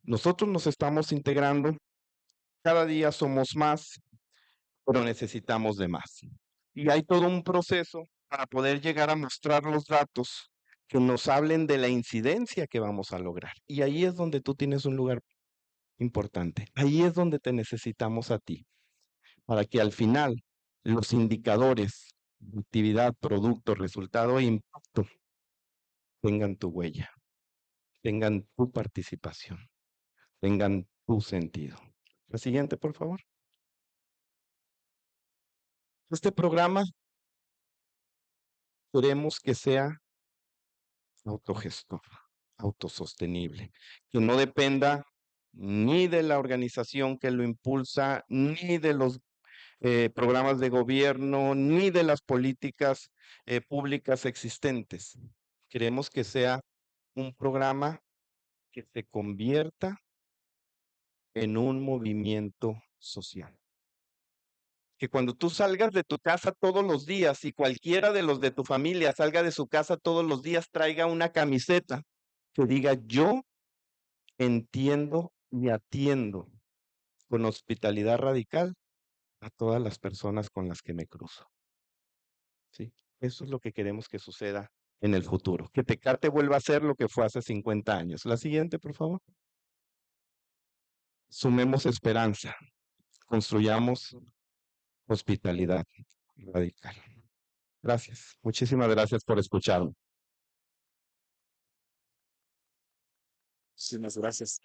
nosotros nos estamos integrando, cada día somos más, pero necesitamos de más. Y hay todo un proceso para poder llegar a mostrar los datos que nos hablen de la incidencia que vamos a lograr. Y ahí es donde tú tienes un lugar importante. Ahí es donde te necesitamos a ti, para que al final los indicadores de actividad, producto, resultado e impacto tengan tu huella, tengan tu participación, tengan tu sentido. La siguiente, por favor. Este programa queremos que sea autogestor, autosostenible, que no dependa ni de la organización que lo impulsa, ni de los programas de gobierno, ni de las políticas públicas existentes. Queremos que sea un programa que se convierta en un movimiento social. Que cuando tú salgas de tu casa todos los días y cualquiera de los de tu familia salga de su casa todos los días, traiga una camiseta que diga: yo entiendo y atiendo con hospitalidad radical a todas las personas con las que me cruzo. ¿Sí? Eso es lo que queremos que suceda en el futuro. Que Tecate vuelva a ser lo que fue hace 50 años. La siguiente, por favor. Sumemos esperanza. Construyamos hospitalidad radical. Gracias. Muchísimas gracias por escucharme. Muchísimas gracias.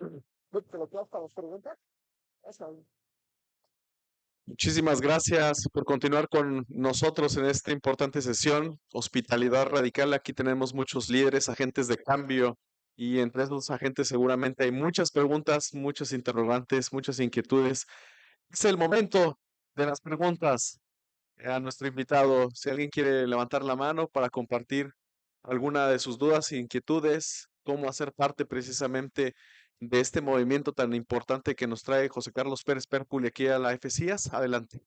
Muchísimas gracias por continuar con nosotros en esta importante sesión. Hospitalidad radical. Aquí tenemos muchos líderes, agentes de cambio, y entre esos agentes seguramente hay muchas preguntas, muchos interrogantes, muchas inquietudes. Es el momento de las preguntas a nuestro invitado. Si alguien quiere levantar la mano para compartir alguna de sus dudas e inquietudes, cómo hacer parte precisamente de este movimiento tan importante que nos trae José Carlos Pérez Pérpuli aquí a la FCIAS, adelante.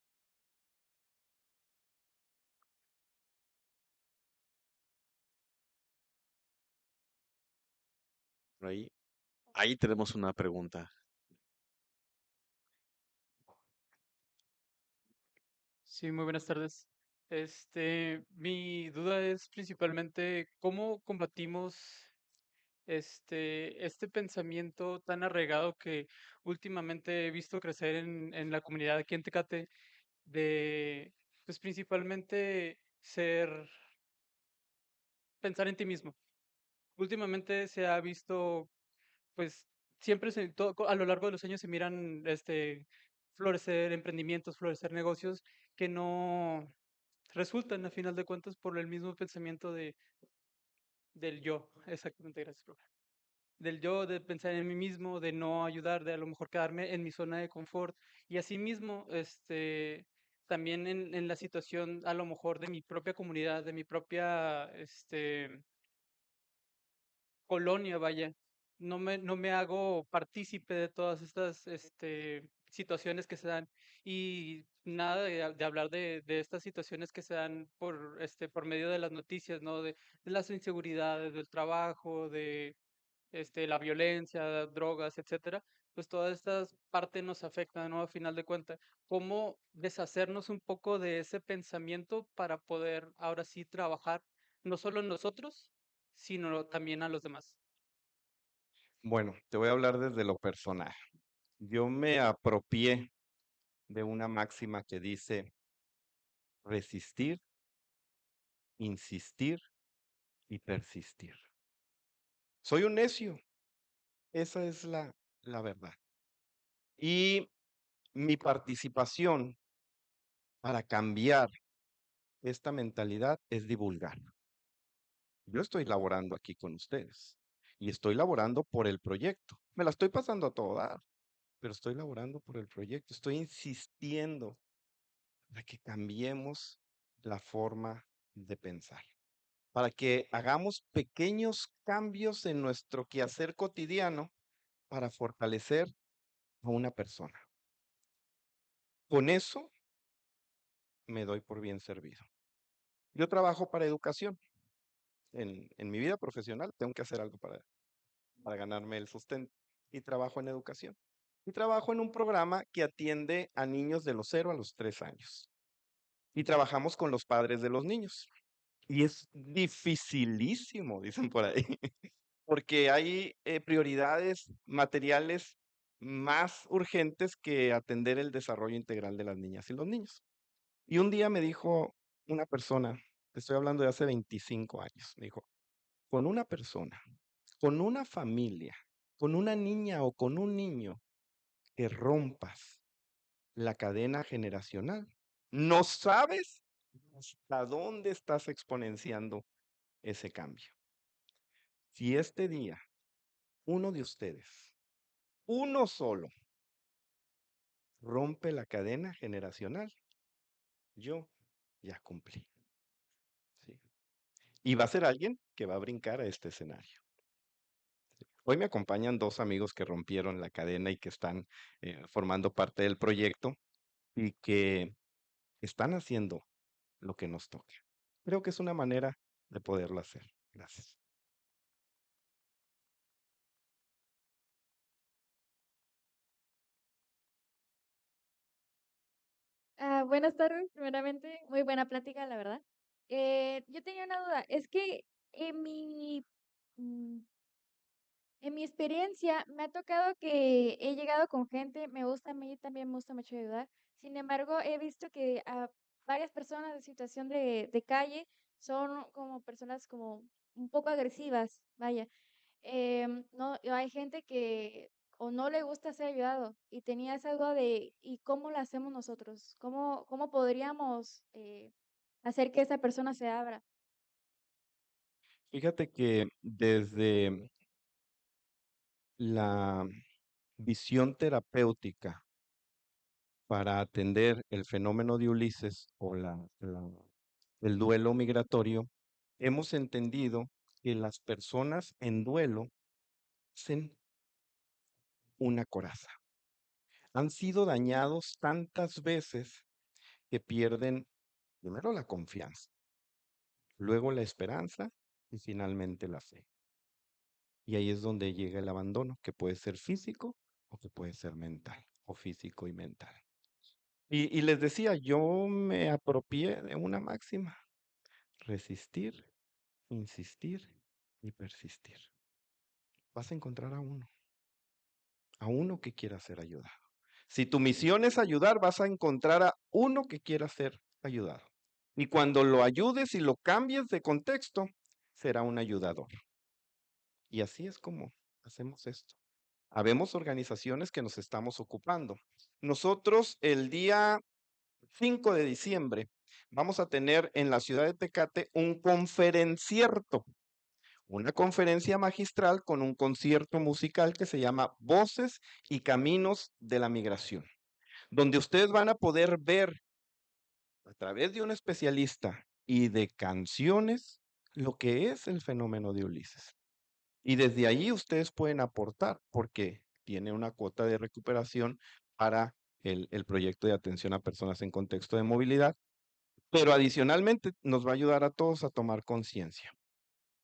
Por ahí tenemos una pregunta. Sí, muy buenas tardes. Mi duda es principalmente cómo combatimos este pensamiento tan arraigado que últimamente he visto crecer en la comunidad aquí en Tecate de, pues principalmente pensar en ti mismo. Últimamente se ha visto, pues a lo largo de los años se miran, florecer emprendimientos, florecer negocios que no resultan, a final de cuentas, por el mismo pensamiento del yo. Exactamente, gracias, profe. Del yo, de pensar en mí mismo, de no ayudar, de a lo mejor quedarme en mi zona de confort. Y asimismo, también en la situación, a lo mejor, de mi propia comunidad, de mi propia, colonia, vaya. No me hago partícipe de todas estas, situaciones que se dan y nada de hablar de estas situaciones que se dan por medio de las noticias, ¿no? De las inseguridades, del trabajo, de la violencia, drogas, etcétera, pues todas estas partes nos afectan, ¿no? A final de cuentas, cómo deshacernos un poco de ese pensamiento para poder ahora sí trabajar no solo en nosotros, sino también a los demás. Bueno, te voy a hablar desde lo personal. Yo me apropié de una máxima que dice resistir, insistir y persistir. Soy un necio, esa es la verdad. Y mi participación para cambiar esta mentalidad es divulgar. Yo estoy laborando aquí con ustedes y estoy laborando por el proyecto. Me la estoy pasando a todo dar, pero estoy laborando por el proyecto. Estoy insistiendo para que cambiemos la forma de pensar, para que hagamos pequeños cambios en nuestro quehacer cotidiano para fortalecer a una persona. Con eso me doy por bien servido. Yo trabajo para educación. En mi vida profesional tengo que hacer algo para ganarme el sustento y trabajo en educación. Y trabajo en un programa que atiende a niños de los 0 a los 3 años. Y trabajamos con los padres de los niños. Y es dificilísimo, dicen por ahí, porque hay prioridades materiales más urgentes que atender el desarrollo integral de las niñas y los niños. Y un día me dijo una persona, te estoy hablando de hace 25 años, me dijo, con una persona, con una familia, con una niña o con un niño que rompas la cadena generacional, no sabes hasta dónde estás exponenciando ese cambio. Si este día uno de ustedes, uno solo, rompe la cadena generacional, yo ya cumplí. ¿Sí? Y va a ser alguien que va a brincar a este escenario. Hoy me acompañan dos amigos que rompieron la cadena y que están formando parte del proyecto y que están haciendo lo que nos toca. Creo que es una manera de poderlo hacer. Gracias. Buenas tardes, primeramente, muy buena plática, la verdad. Yo tenía una duda, es que en mm, en mi experiencia me ha tocado que he llegado con gente, me gusta a mí también, me gusta mucho ayudar. Sin embargo, he visto que a varias personas de situación de calle son como personas como un poco agresivas, vaya. No, hay gente que o no le gusta ser ayudado y tenía esa duda de, ¿y cómo lo hacemos nosotros? ¿Cómo podríamos hacer que esa persona se abra? Fíjate que desde la visión terapéutica para atender el fenómeno de Ulises o el duelo migratorio, hemos entendido que las personas en duelo hacen una coraza. Han sido dañados tantas veces que pierden primero la confianza, luego la esperanza y finalmente la fe. Y ahí es donde llega el abandono, que puede ser físico o que puede ser mental, o físico y mental. Y les decía, yo me apropié de una máxima, resistir, insistir y persistir. Vas a encontrar a uno que quiera ser ayudado. Si tu misión es ayudar, vas a encontrar a uno que quiera ser ayudado. Y cuando lo ayudes y lo cambies de contexto, será un ayudador. Y así es como hacemos esto. Habemos organizaciones que nos estamos ocupando. Nosotros el día 5 de diciembre vamos a tener en la ciudad de Tecate un conferencierto, una conferencia magistral con un concierto musical que se llama Voces y Caminos de la Migración, donde ustedes van a poder ver a través de un especialista y de canciones lo que es el fenómeno de Ulises. Y desde ahí ustedes pueden aportar porque tiene una cuota de recuperación para el proyecto de atención a personas en contexto de movilidad, pero adicionalmente nos va a ayudar a todos a tomar conciencia.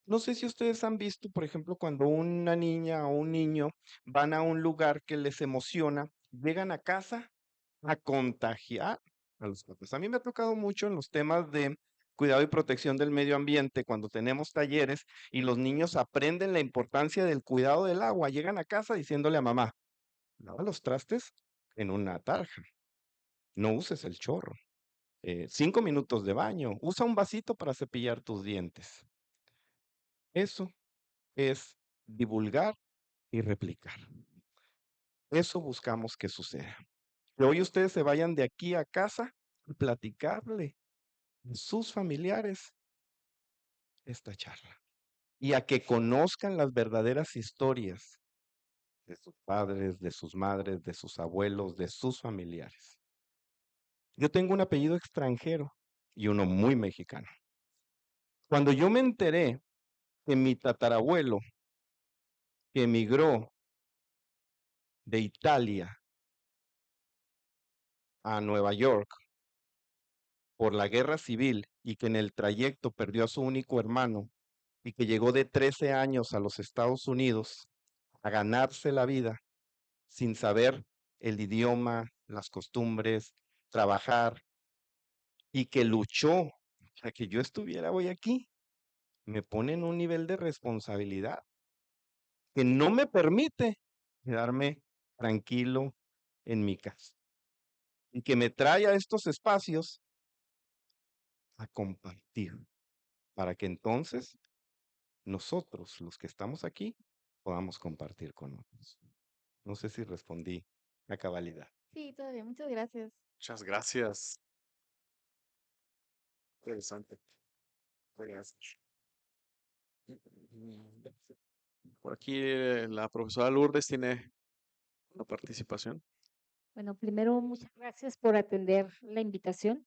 No sé si ustedes han visto, por ejemplo, cuando una niña o un niño van a un lugar que les emociona, llegan a casa a contagiar a los papás. A mí me ha tocado mucho en los temas de cuidado y protección del medio ambiente, cuando tenemos talleres y los niños aprenden la importancia del cuidado del agua, llegan a casa diciéndole a mamá, lava los trastes en una tarja, no uses el chorro. 5 minutos de baño, usa un vasito para cepillar tus dientes. Eso es divulgar y replicar. Eso buscamos que suceda. Que hoy ustedes se vayan de aquí a casa y platicarle a sus familiares esta charla y a que conozcan las verdaderas historias de sus padres, de sus madres, de sus abuelos, de sus familiares. Yo tengo un apellido extranjero y uno muy mexicano. Cuando yo me enteré que mi tatarabuelo, que emigró de Italia a Nueva York por la guerra civil y que en el trayecto perdió a su único hermano y que llegó de 13 años a los Estados Unidos a ganarse la vida sin saber el idioma, las costumbres, trabajar, y que luchó para que yo estuviera hoy aquí, me pone en un nivel de responsabilidad que no me permite quedarme tranquilo en mi casa y que me trae a estos espacios a compartir para que entonces nosotros, los que estamos aquí, podamos compartir con otros. No sé si respondí a cabalidad. Sí, todo bien, muchas gracias. Muchas gracias. Interesante. Gracias. Por aquí la profesora Lourdes tiene una participación. Bueno, primero, muchas gracias por atender la invitación.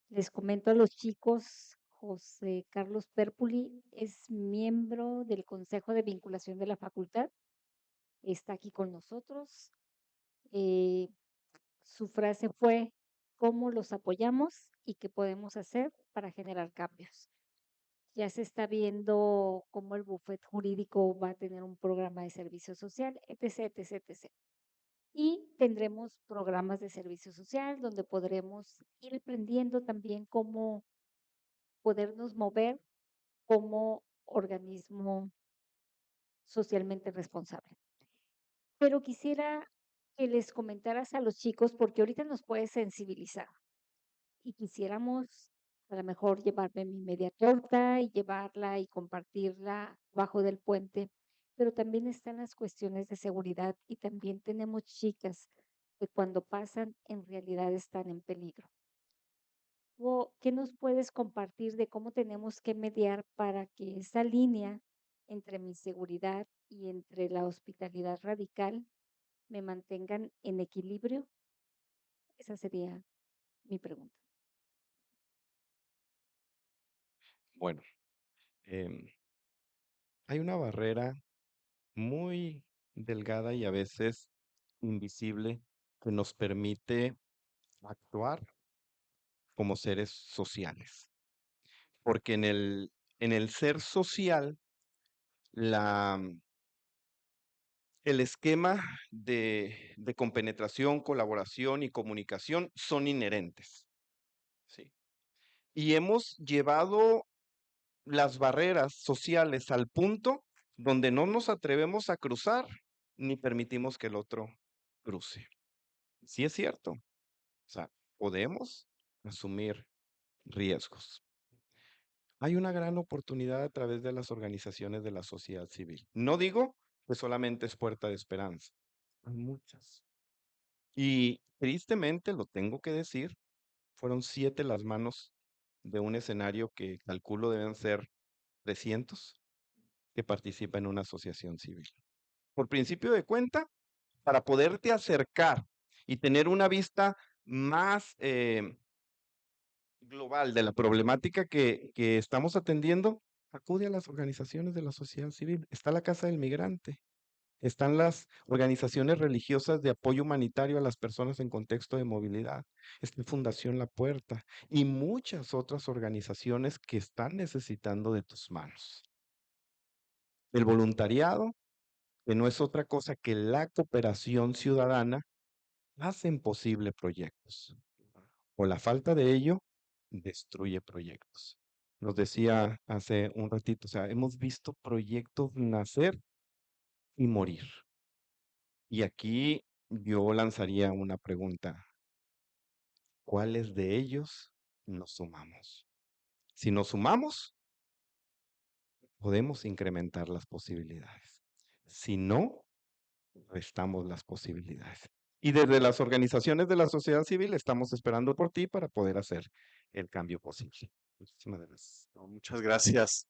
Les comento a los chicos, José Carlos Pérpuli es miembro del Consejo de Vinculación de la Facultad, está aquí con nosotros. Su frase fue, ¿cómo los apoyamos y qué podemos hacer para generar cambios? Ya se está viendo cómo el bufete jurídico va a tener un programa de servicio social, etc., etc., etc. Y tendremos programas de servicio social donde podremos ir aprendiendo también cómo podernos mover como organismo socialmente responsable. Pero quisiera que les comentaras a los chicos, porque ahorita nos puede sensibilizar y quisiéramos a lo mejor llevarme mi media torta y llevarla y compartirla bajo del puente, pero también están las cuestiones de seguridad y también tenemos chicas que cuando pasan en realidad están en peligro. ¿Qué nos puedes compartir de cómo tenemos que mediar para que esa línea entre mi seguridad y entre la hospitalidad radical me mantengan en equilibrio? Esa sería mi pregunta. Bueno, hay una barrera muy delgada y a veces invisible que nos permite actuar como seres sociales. Porque en el ser social, la, el esquema de compenetración, colaboración y comunicación son inherentes. ¿Sí? Y hemos llevado las barreras sociales al punto donde no nos atrevemos a cruzar ni permitimos que el otro cruce. Sí es cierto. O sea, podemos asumir riesgos. Hay una gran oportunidad a través de las organizaciones de la sociedad civil. No digo que solamente es Puerta de Esperanza. Hay muchas. Y tristemente, lo tengo que decir, fueron 7 las manos de un escenario que calculo deben ser 300 que participa en una asociación civil. Por principio de cuenta, para poderte acercar y tener una vista más global de la problemática que estamos atendiendo, acude a las organizaciones de la sociedad civil. Está la Casa del Migrante, Están las organizaciones religiosas de apoyo humanitario a las personas en contexto de movilidad. Está Fundación La Puerta y muchas otras organizaciones que están necesitando de tus manos. El voluntariado, que no es otra cosa que la cooperación ciudadana, hacen posible proyectos. O la falta de ello destruye proyectos. Nos decía hace un ratito, o sea, hemos visto proyectos nacer y morir. Y aquí yo lanzaría una pregunta. ¿Cuáles de ellos nos sumamos? Si nos sumamos, podemos incrementar las posibilidades. Si no, restamos las posibilidades. Y desde las organizaciones de la sociedad civil estamos esperando por ti para poder hacer el cambio posible. Muchísimas gracias. No, muchas gracias.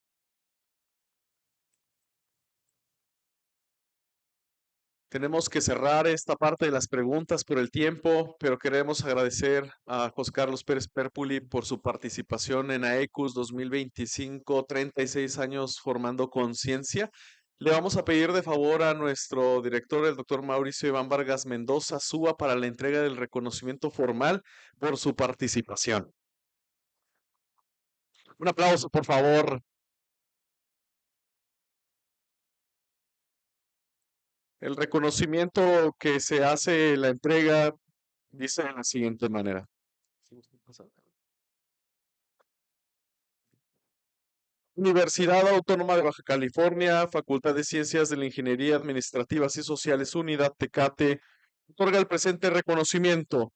Tenemos que cerrar esta parte de las preguntas por el tiempo, pero queremos agradecer a José Carlos Pérez Pérpuli por su participación en AECUS 2025, 36 años formando conciencia. Le vamos a pedir de favor a nuestro director, el doctor Mauricio Iván Vargas Mendoza, suba para la entrega del reconocimiento formal por su participación. Un aplauso, por favor. El reconocimiento que se hace, la entrega, dice de la siguiente manera. Universidad Autónoma de Baja California, Facultad de Ciencias de la Ingeniería Administrativas y Sociales, Unidad Tecate, otorga el presente reconocimiento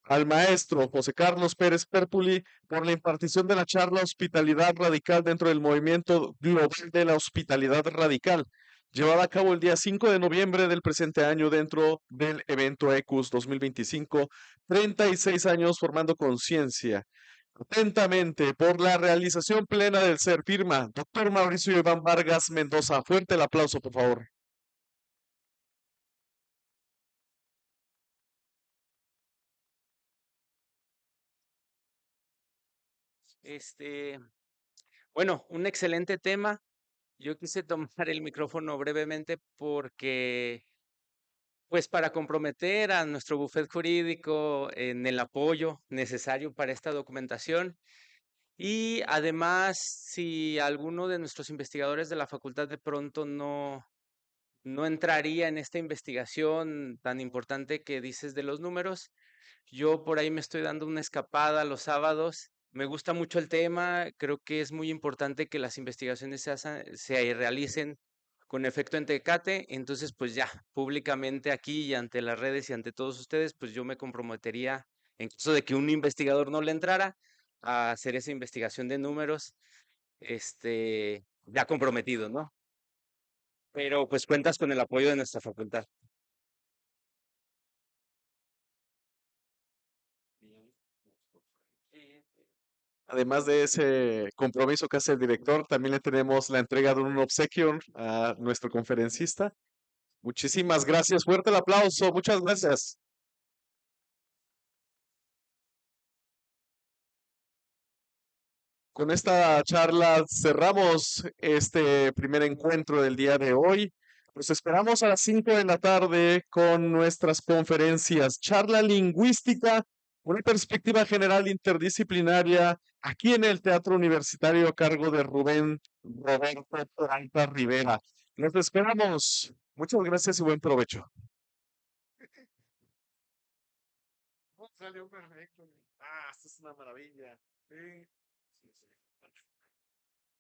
al maestro José Carlos Pérez Pérpuli por la impartición de la charla Hospitalidad Radical dentro del movimiento global de la hospitalidad radical, llevada a cabo el día 5 de noviembre del presente año dentro del evento ECUS 2025, 36 años formando conciencia. Atentamente, por la realización plena del ser, firma doctor Mauricio Iván Vargas Mendoza. Fuerte el aplauso, por favor. Este, bueno, un excelente tema. Yo quise tomar el micrófono brevemente porque, pues, para comprometer a nuestro bufet jurídico en el apoyo necesario para esta documentación y además, si alguno de nuestros investigadores de la facultad de pronto no entraría en esta investigación tan importante que dices de los números, yo por ahí me estoy dando una escapada los sábados. Me gusta mucho el tema, creo que es muy importante que las investigaciones se realicen con efecto en Tecate, entonces pues ya, públicamente aquí y ante las redes y ante todos ustedes, pues yo me comprometería, en caso de que un investigador no le entrara, a hacer esa investigación de números, ya comprometido, ¿no? Pero pues cuentas con el apoyo de nuestra facultad. Además de ese compromiso que hace el director, también le tenemos la entrega de un obsequio a nuestro conferencista. Muchísimas gracias. Fuerte el aplauso. Muchas gracias. Con esta charla cerramos este primer encuentro del día de hoy. Los esperamos a las 5 de la tarde con nuestras conferencias. Charla lingüística, una perspectiva general interdisciplinaria aquí en el Teatro Universitario a cargo de Rubén Roberto Peralta Rivera. Los esperamos. Muchas gracias y buen provecho. Salió perfecto. Ah, esto es una maravilla. Sí.